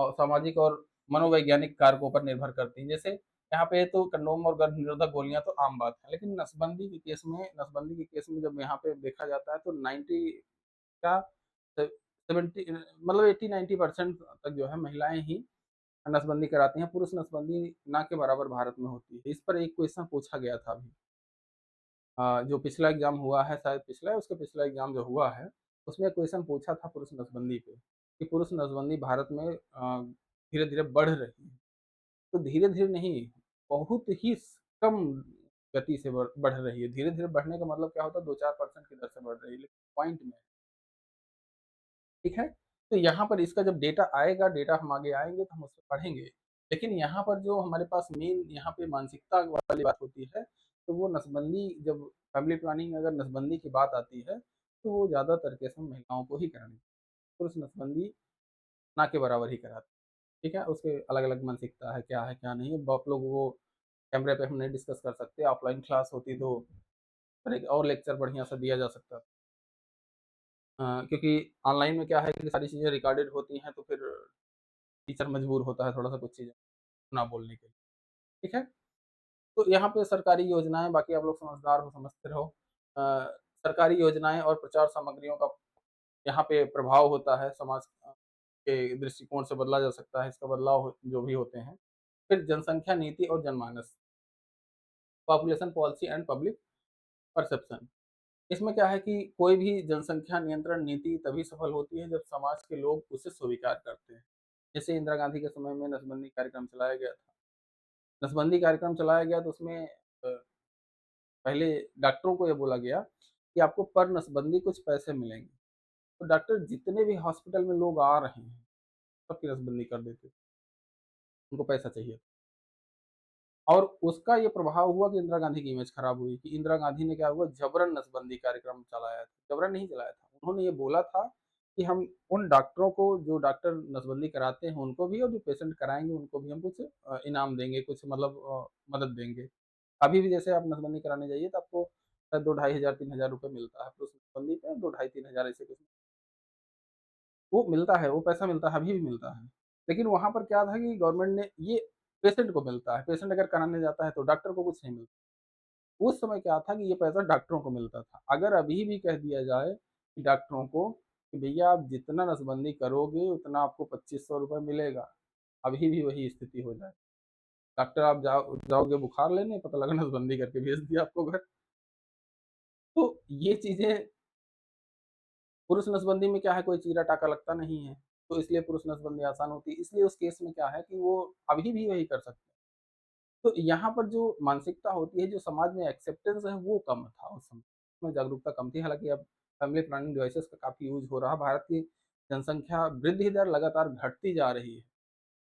सामाजिक और मनोवैज्ञानिक कारकों पर निर्भर करती हैं। जैसे यहाँ पे तो कंडोम और गर्भ निरोधक गोलियाँ तो आम बात है, लेकिन नसबंदी के केस में जब यहाँ पे देखा जाता है तो 90 क्या से 70 मतलब 80-90% तक जो है महिलाएँ ही नसबंदी कराती हैं, पुरुष नसबंदी ना के बराबर भारत में होती है। इस पर एक क्वेश्चन पूछा गया था अभी, जो पिछला एग्ज़ाम हुआ है, शायद पिछला या उसके पिछला एग्ज़ाम जो हुआ है, उसमें क्वेश्चन पूछा था पुरुष नसबंदी पे, कि पुरुष नसबंदी भारत में धीरे-धीरे बढ़ रही है। तो धीरे-धीरे नहीं, बहुत ही कम गति से बढ़ रही है। धीरे-धीरे बढ़ने का मतलब क्या होता है, 2-4% की दर से बढ़ रही है, लेकिन पॉइंट में है, ठीक है? तो यहाँ पर इसका जब डेटा आएगा, डेटा हम आगे आएँगे तो हम उसको पढ़ेंगे। लेकिन यहाँ पर जो हमारे पास मेन यहाँ पे मानसिकता वाली बात होती है, तो वो नसबंदी, जब फैमिली प्लानिंग में अगर नसबंदी की बात आती है, तो वो ज़्यादातर केस में महिलाओं को ही करानी चाहिए। पुरुष नसबंदी ना के बराबर ही कराते हैं, ठीक है? उसके अलग-अलग मानसिकता है, क्या नहीं है, आप लोग वो कैमरे पे हम नहीं डिस्कस कर सकते। ऑफलाइन क्लास होती तो फिर एक और लेक्चर बढ़िया सा दिया जा सकता। क्योंकि ऑनलाइन में क्या है कि सारी चीज़ें रिकॉर्डेड होती हैं, तो फिर टीचर मजबूर होता है थोड़ा-सा कुछ चीज़ें ना बोलने के लिए, ठीक है? तो यहाँ पे सरकारी योजनाएँ, बाकी आप लोग समझदार हो, समझते रहो। अ, सरकारी योजनाएँ और प्रचार सामग्रियों का यहाँ पे प्रभाव होता है, समाज के दृष्टिकोण से बदला जा सकता है, इसका बदलाव जो भी होते हैं। फिर जनसंख्या नीति और जनमानस, population policy and public perception. इसमें क्या है कि कोई भी जनसंख्या नियंत्रण नीति तभी सफल होती है जब समाज के लोग उसे स्वीकार करते हैं। जैसे इंदिरा गांधी के समय में नसबंदी कार्यक्रम चलाया गया था। नसबंदी कार्यक्रम चलाया गया तो उसमें पहले डॉक्टरों को ये बोला गया कि आपको पर नसबंदी कुछ पैसे मिलेंगे। तो डॉक्टर जितने भी हॉस्पिटल में लोग आ रहे हैं, सबकी नसबंदी कर देते थे, उनको पैसा चाहिए। और उसका ये प्रभाव हुआ कि इंदिरा गांधी की इमेज खराब हुई कि इंदिरा गांधी ने क्या हुआ जबरन नसबंदी कार्यक्रम चलाया था। जबरन नहीं चलाया था, उन्होंने ये बोला था कि हम उन डॉक्टरों को जो डॉक्टर नसबंदी कराते हैं उनको भी और जो पेशेंट कराएंगे उनको भी हम कुछ इनाम देंगे, कुछ मतलब मदद देंगे। अभी भी जैसे आप नसबंदी कराने जाइए तो आपको 2 ढाई हज़ार 3 हज़ार रुपये मिलता है, तो उस नसबंदी पे 2 ढाई 3 हज़ार ऐसे कुछ वो मिलता है, वो पैसा मिलता है, अभी भी मिलता है। लेकिन वहाँ पर क्या था कि गवर्नमेंट ने ये पेशेंट को मिलता है, पेशेंट अगर कराने जाता है तो डॉक्टर को कुछ नहीं मिलता। उस समय क्या था कि ये पैसा डॉक्टरों को मिलता था। अगर अभी भी कह दिया जाए कि डॉक्टरों को कि भैया आप जितना नसबंदी करोगे उतना आपको 2500 रुपए मिलेगा, अभी भी वही स्थिति हो जाए। डॉक्टर आप जाओगे बुखार लेने, पता लगा नसबंदी करके भेज दिया आपको घर। तो ये चीज़ें पुरुष नसबंदी में क्या है, कोई चीरा-टाका लगता नहीं है, तो इसलिए पुरुष नसबंदी आसान होती है। इसलिए उस केस में क्या है कि वो अभी भी वही कर सकते हैं। तो यहाँ पर जो मानसिकता होती है, जो समाज में एक्सेप्टेंस है, वो कम था उस समय, में जागरूकता कम थी। हालाँकि अब फैमिली प्लानिंग डिवाइसेज़ का काफ़ी यूज़ हो रहा है। भारत की जनसंख्या वृद्धि दर लगातार घटती जा रही है।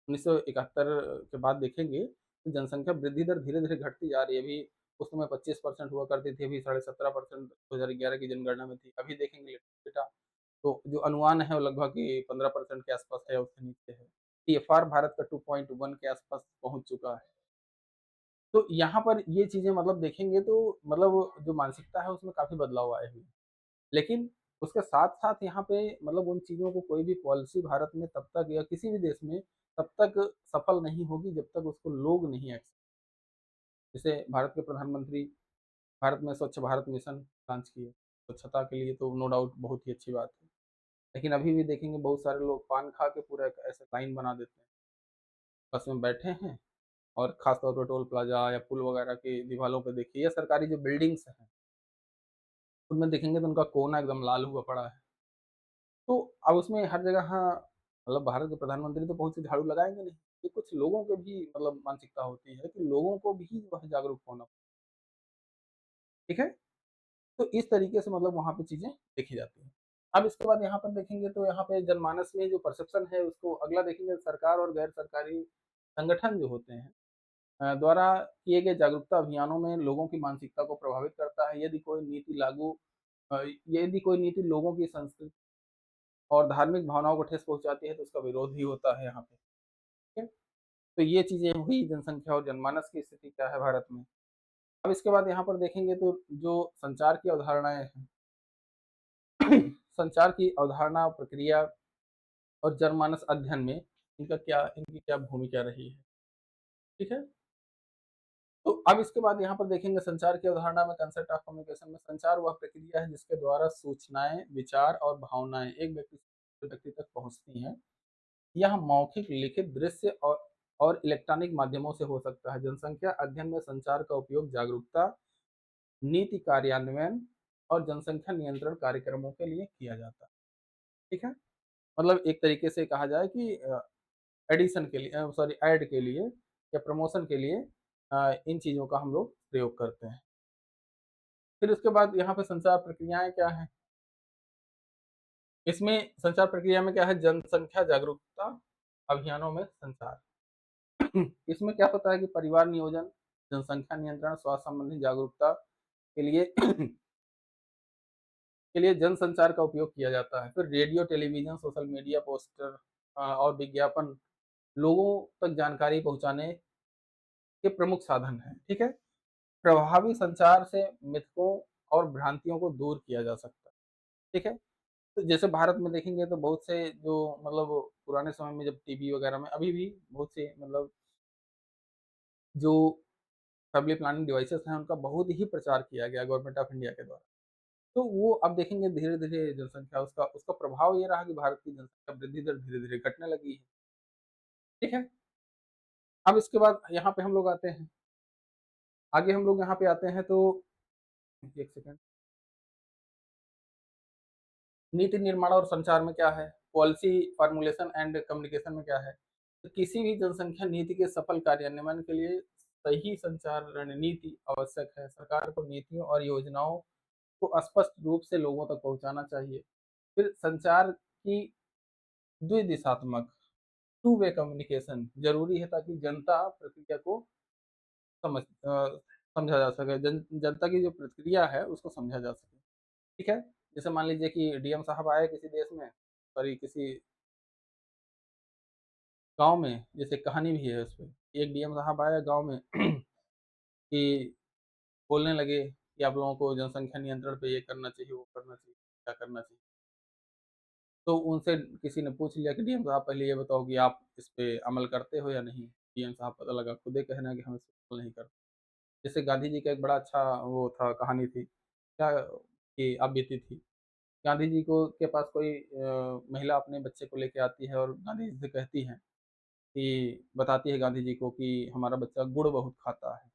1971 के बाद देखेंगे तो जनसंख्या वृद्धि दर धीरे-धीरे घटती जा रही है। अभी उस समय 25% हुआ करती थी, अभी साढ़े 17% 2011 की जनगणना में थी। अभी देखेंगे लेटेस्ट डेटा तो जो अनुमान है वो लगभग ये 15% के आस-पास है, उससे नीचे है। टीएफआर भारत का 2.1 के आस-पास पहुँच चुका है। तो यहाँ पर ये चीज़ें मतलब देखेंगे तो मतलब जो मानसिकता है उसमें काफ़ी बदलाव आए हुए हैं। लेकिन उसके साथ-साथ यहाँ पे मतलब उन चीज़ों को कोई भी पॉलिसी भारत में तब तक या किसी भी देश में तब तक सफल नहीं होगी जब तक उसको लोग नहीं एक्सेप्ट। जैसे भारत के प्रधानमंत्री भारत में स्वच्छ भारत मिशन लॉन्च किए। स्वच्छता के लिए तो नो डाउट बहुत ही अच्छी बात है। लेकिन अभी भी देखेंगे बहुत सारे लोग पान खा के पूरा एक ऐसे लाइन बना देते हैं। बस में बैठे हैं और खास तौर पे टोल प्लाज़ा या पुल वगैरह की दीवालों पे देखिए या सरकारी जो बिल्डिंग्स हैं, उनमें देखेंगे तो उनका कोना एकदम लाल हुआ पड़ा है। तो अब उसमें हर जगह हाँ, मतलब भारत के प्रधानमंत्री तो पहुँच के झाड़ू लगाएँगे नहीं। ये कुछ लोगों के भी मतलब मानसिकता होती है कि लोगों को भी जो है जागरूक होना, ठीक है? तो इस तरीके से मतलब वहाँ पे चीज़ें देखी जाती हैं। अब इसके बाद यहाँ पर देखेंगे तो यहाँ पे जनमानस में जो परसेप्शन है उसको अगला देखेंगे सरकार और गैर सरकारी संगठन जो होते हैं द्वारा किए गए जागरूकता अभियानों में लोगों की मानसिकता को प्रभावित करता है। यदि कोई नीति लोगों की संस्कृति और धार्मिक भावनाओं को ठेस पहुँचाती है तो उसका विरोध भी होता है यहाँ पे, ठीक है? तो ये चीज़ें हुई जनसंख्या और जनमानस की स्थिति क्या है भारत में। अब इसके बाद यहाँ पर देखेंगे तो जो संचार की अवधारणाएँ हैं, संचार की अवधारणा, प्रक्रिया और जनमानस अध्ययन में इनकी क्या भूमिका रही है, ठीक है? तो अब इसके बाद यहाँ पर देखेंगे संचार की अवधारणा में कंसेप्ट ऑफ कम्युनिकेशन में संचार वह प्रक्रिया है जिसके द्वारा सूचनाएँ, विचार और भावनाएँ एक व्यक्ति से दूसरे व्यक्ति तक पहुँचती हैं। यह मौखिक, लिखित, दृश्य और इलेक्ट्रॉनिक माध्यमों से हो सकता है। जनसंख्या अध्ययन में संचार का उपयोग जागरूकता, नीति कार्यान्वयन और जनसंख्या नियंत्रण कार्यक्रमों के लिए किया जाता है, ठीक है? मतलब एक तरीके से कहा जाए कि एडिशन के लिए सॉरी ऐड के लिए या प्रमोशन के लिए इन चीज़ों का हम लोग प्रयोग करते हैं। फिर उसके बाद यहाँ पे संचार प्रक्रियाएँ क्या हैं? इसमें संचार प्रक्रिया में क्या है जनसंख्या जागरूकता अभियानों में संचार। इसमें क्या होता है कि परिवार नियोजन, जनसंख्या नियंत्रण, स्वास्थ्य संबंधी जागरूकता के लिए जनसंचार का उपयोग किया जाता है। फिर radio, television, social media, poster और विज्ञापन लोगों तक जानकारी पहुँचाने के प्रमुख साधन हैं, ठीक है? प्रभावी संचार से मिथकों और भ्रांतियों को दूर किया जा सकता है, ठीक है? तो जैसे भारत में देखेंगे तो बहुत से जो मतलब पुराने समय में जब टीवी वगैरह में अभी भी बहुत से मतलब जो फैमिली प्लानिंग डिवाइसेज़ हैं, उनका बहुत ही प्रचार किया गया गवर्नमेंट ऑफ इंडिया के द्वारा। तो वो अब देखेंगे धीरे-धीरे जनसंख्या उसका उसका प्रभाव ये रहा कि भारत की जनसंख्या वृद्धि दर धीरे-धीरे घटने लगी है, ठीक है? अब इसके बाद यहाँ पे हम लोग आते हैं, आगे हम लोग यहाँ पे आते हैं तो 1 सेकंड, नीति निर्माण और संचार में क्या है? पॉलिसी फॉर्मुलेशन एंड कम्युनिकेशन में क्या है? तो किसी भी जनसंख्या नीति के सफल कार्यान्वयन के लिए सही संचार रणनीति आवश्यक है। सरकार को नीतियों और योजनाओं को स्पष्ट रूप से लोगों तक पहुँचाना चाहिए। फिर संचार की द्विदिशात्मक टू वे कम्युनिकेशन ज़रूरी है ताकि जनता प्रक्रिया को समझा जा सके, जनता की जो प्रतिक्रिया है उसको समझा जा सके। ठीक है? जैसे मान लीजिए कि डीएम साहब आए किसी देश में, सॉरी किसी गाँव में, जैसे कहानी भी है उसपे। एक डीएम साहब आए गाँव में कि बोलने लगे कि आप लोगों को जनसंख्या नियंत्रण पे ये करना चाहिए, वो करना चाहिए, क्या करना चाहिए। तो उनसे किसी ने पूछ लिया कि डीएम साहब पहले ये बताओ कि आप इस पे अमल करते हो या नहीं? डीएम साहब पता लगा खुद ही कहना कि हम इस पे अमल नहीं करते। जैसे गांधी जी का एक बड़ा अच्छा वो था, कहानी थी, क्या कि आप बीती थी। गांधी जी को के पास कोई महिला अपने बच्चे को लेके आती है और गांधी जी से कहती है कि बताती है गांधी जी को कि हमारा बच्चा गुड़ बहुत खाता है।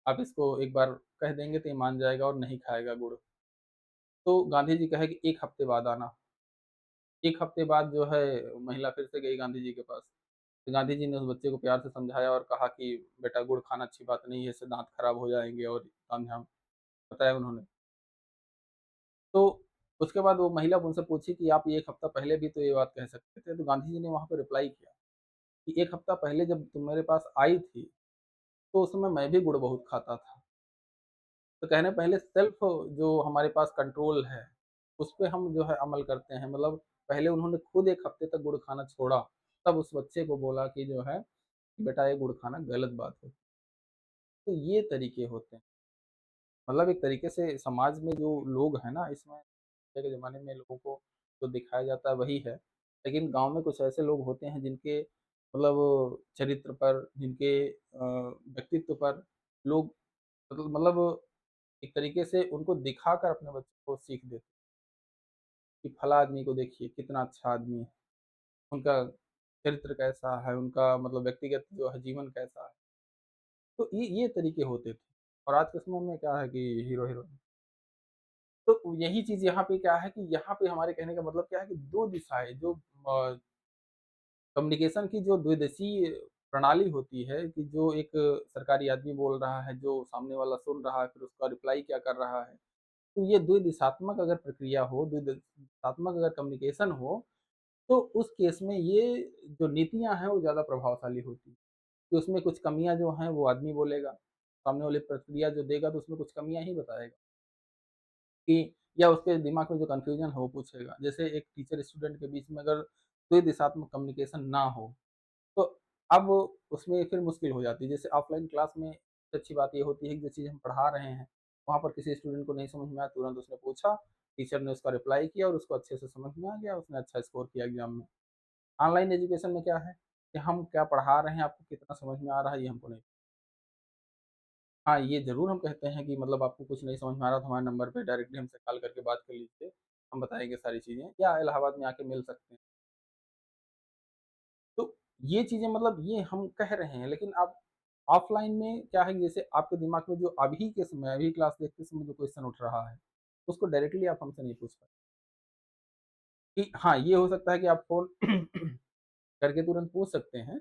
आप इसको एक बार कह देंगे तो ये मान जाएगा और नहीं खाएगा गुड़। तो गांधी जी कहे कि 1 हफ्ते बाद आना। 1 हफ्ते बाद जो है महिला फिर से गई गांधी जी के पास। तो गांधी जी ने उस बच्चे को प्यार से समझाया और कहा कि बेटा गुड़ खाना अच्छी बात नहीं है, इससे दाँत खराब हो जाएँगे और तामझाम बताया उन्होंने। तो उसके बाद वो महिला उनसे पूछी कि आप ये 1 हफ्ता पहले भी तो ये बात कह सकते थे। तो गांधी जी ने वहाँ पे रिप्लाई किया कि 1 हफ्ता पहले जब तुम मेरे पास आई थी, तो उस समय मैं भी गुड़ बहुत खाता था। तो कहने पहले सेल्फ जो हमारे पास कंट्रोल है, उस पे हम जो है अमल करते हैं। मतलब पहले उन्होंने खुद 1 हफ्ते तक गुड़ खाना छोड़ा, तब उस बच्चे को बोला कि जो है, बेटा ये गुड़ खाना गलत बात है। तो ये तरीके होते हैं। मतलब एक तरीके से समाज में जो लोग हैं ना, इसमें पहले के ज़माने में लोगों को जो दिखाया जाता है वही है। लेकिन गाँव में कुछ ऐसे लोग होते हैं जिनके मतलब चरित्र पर, जिनके व्यक्तित्व पर लोग मतलब एक तरीके से उनको दिखाकर अपने बच्चों को सीख देते हैं कि फला आदमी को देखिए कितना अच्छा आदमी है, उनका चरित्र कैसा है, उनका मतलब व्यक्तिगत जो है जीवन कैसा है। तो ये तरीके होते थे और आज के समय में क्या है कि हीरो-हीरोइन। तो यही चीज़ यहाँ पे क्या है कि यहाँ पे हमारे कहने का मतलब क्या है कि 2 दिशाएँ जो कम्युनिकेशन की जो द्विदिशीय प्रणाली होती है कि जो एक सरकारी आदमी बोल रहा है, जो सामने वाला सुन रहा है, फिर उसका रिप्लाई क्या कर रहा है। तो ये द्विदिशात्मक अगर प्रक्रिया हो, द्विदिशात्मक अगर कम्युनिकेशन हो, तो उस केस में ये जो नीतियाँ हैं वो ज़्यादा प्रभावशाली होती हैं। कि उसमें कुछ कमियाँ जो हैं वो आदमी बोलेगा, सामने वाली प्रक्रिया जो देगा तो उसमें कुछ कमियाँ ही बताएगा कि या उसके दिमाग में जो कन्फ्यूज़न है वो पूछेगा। जैसे एक टीचर स्टूडेंट के बीच में अगर द्विदिशात्मक कम्युनिकेशन ना हो, तो अब उसमें फिर मुश्किल हो जाती है। जैसे ऑफ़लाइन क्लास में सबसे अच्छी बात ये होती है कि जो चीज़ हम पढ़ा रहे हैं, वहाँ पर किसी स्टूडेंट को नहीं समझ में आया, तुरंत उसने पूछा, टीचर ने उसका रिप्लाई किया और उसको अच्छे से समझ में आ गया, उसने अच्छा स्कोर किया एग्ज़ाम में। ऑनलाइन एजुकेशन में क्या है कि हम क्या पढ़ा रहे हैं, आपको कितना समझ में आ रहा है, ये हमको नहीं। हाँ, ये ज़रूर हम कहते हैं कि मतलब आपको कुछ नहीं समझ में आ रहा तो हमारे नंबर पे डायरेक्टली हमसे कॉल करके बात कर लीजिए, हम बताएँगे सारी चीज़ें या इलाहाबाद में आके मिल सकते हैं। तो ये चीज़ें मतलब ये हम कह रहे हैं, लेकिन आप ऑफ़लाइन में क्या है कि जैसे आपके दिमाग में जो अभी के समय, अभी क्लास देखते समय जो क्वेश्चन उठ रहा है, उसको डायरेक्टली आप हमसे नहीं पूछ पाए कि हाँ, ये हो सकता है कि आप फ़ोन करके तुरंत पूछ सकते हैं,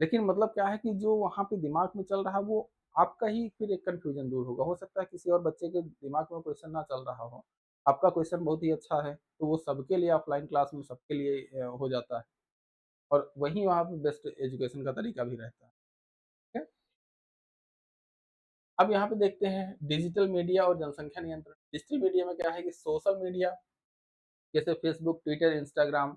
लेकिन मतलब क्या है कि जो वहाँ पे दिमाग में चल रहा है वो आपका ही फिर एक कन्फ्यूज़न दूर होगा। हो सकता है किसी और बच्चे के दिमाग में क्वेश्चन ना चल रहा हो, आपका क्वेश्चन बहुत ही अच्छा है, तो वो सबके लिए ऑफ़लाइन क्लास में सबके लिए हो जाता है और वहीं वहाँ पे बेस्ट एजुकेशन का तरीका भी रहता है। ठीक है? अब यहाँ पे देखते हैं डिजिटल मीडिया और जनसंख्या नियंत्रण। डिजिटल मीडिया में क्या है कि सोशल मीडिया जैसे फ़ेसबुक, ट्विटर, इंस्टाग्राम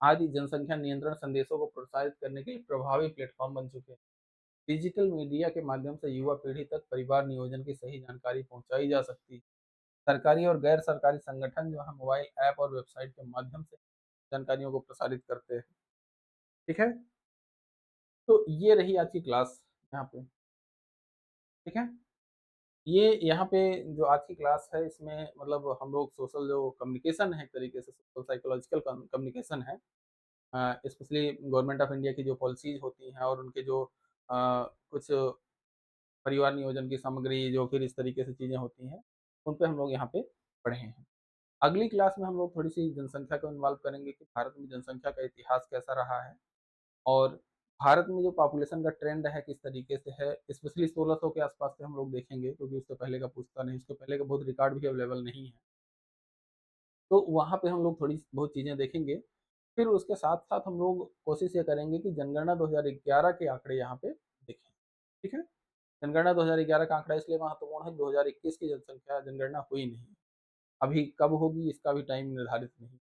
आदि जनसंख्या नियंत्रण संदेशों को प्रोत्साहित करने के लिए प्रभावी प्लेटफ़ॉर्म बन चुके हैं। डिजिटल मीडिया के माध्यम से युवा पीढ़ी तक परिवार नियोजन की सही जानकारी पहुँचाई जा सकती है। सरकारी और गैर सरकारी संगठन जो है मोबाइल ऐप और वेबसाइट के माध्यम से जानकारियों को प्रसारित करते हैं। ठीक है? तो ये रही आज की क्लास यहाँ पे। ठीक है? ये यहाँ पे जो आज की क्लास है इसमें मतलब हम लोग सोशल जो कम्युनिकेशन है एक तरीके से सोशल साइकोलॉजिकल कम्युनिकेशन है, स्पेशली गवर्नमेंट ऑफ इंडिया की जो पॉलिसीज़ होती हैं और उनके जो कुछ परिवार नियोजन की सामग्री जो फिर इस तरीके से चीज़ें होती हैं, उन पे हम लोग यहाँ पे पढ़े हैं। अगली क्लास में हम लोग थोड़ी-सी जनसंख्या को इन्वॉल्व करेंगे कि भारत में जनसंख्या का इतिहास कैसा रहा है और भारत में जो पॉपुलेशन का ट्रेंड है किस तरीके से है, स्पेशली 1600 के आस-पास से हम लोग देखेंगे क्योंकि उससे पहले का पूछता नहीं, उसके पहले का बहुत रिकॉर्ड भी अवेलेबल नहीं है। तो वहाँ पे हम लोग थोड़ी बहुत चीज़ें देखेंगे। फिर उसके साथ-साथ हम लोग कोशिश ये करेंगे कि जनगणना 2011 के आंकड़े यहाँ पे देखें। ठीक है? जनगणना 2011 का आंकड़ा इसलिए महत्वपूर्ण है, 2021 की जनसंख्या जनगणना हुई नहीं। अभी कब होगी इसका भी टाइम निर्धारित नहीं।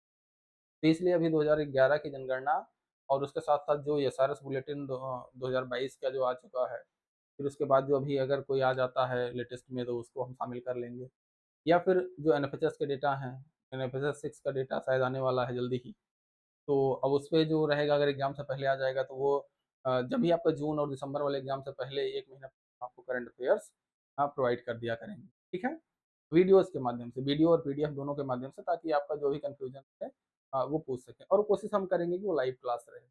तो इसलिए अभी 2011 की जनगणना और उसके साथ-साथ जो एसआरएस बुलेटिन 2022 का जो आ चुका है, फिर उसके बाद जो अभी अगर कोई आ जाता है लेटेस्ट में तो उसको हम शामिल कर लेंगे। या फिर जो एनएफएसएस के डेटा हैं, एनएफएसएस 6 का डेटा शायद आने वाला है जल्दी ही। तो अब उसपे जो रहेगा अगर एग्ज़ाम से पहले आ जाएगा तो वो जब भी आपका जून और दिसंबर वाले एग्ज़ाम से पहले 1 महीना आपको करंट अफ़ेयर्स प्रोवाइड कर दिया करेंगे, ठीक है? वीडियोज़ के माध्यम से, वीडियो और पीडीएफ दोनों के माध्यम से ताकि आपका जो भी कन्फ्यूज़न है वो पूछ सकें और कोशिश हम करेंगे कि वो लाइव क्लास रहे।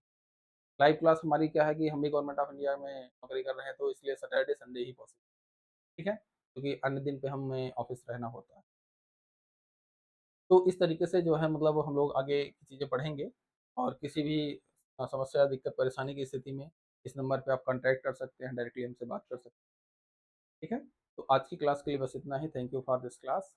लाइव क्लास हमारी क्या है कि हम भी गवर्नमेंट ऑफ इंडिया में नौकरी कर रहे हैं तो इसलिए सैटरडे, संडे ही पॉसिबल, ठीक है? क्योंकि अन्य दिन पे हमें ऑफ़िस रहना होता है। तो इस तरीके से जो है मतलब हम लोग आगे की चीज़ें पढ़ेंगे और किसी भी समस्या, दिक्कत, परेशानी की स्थिति में इस नंबर पे आप कॉन्टैक्ट कर सकते हैं, डायरेक्टली हमसे बात कर सकते हैं, ठीक है? तो आज की क्लास के लिए बस इतना ही। Thank you for this class.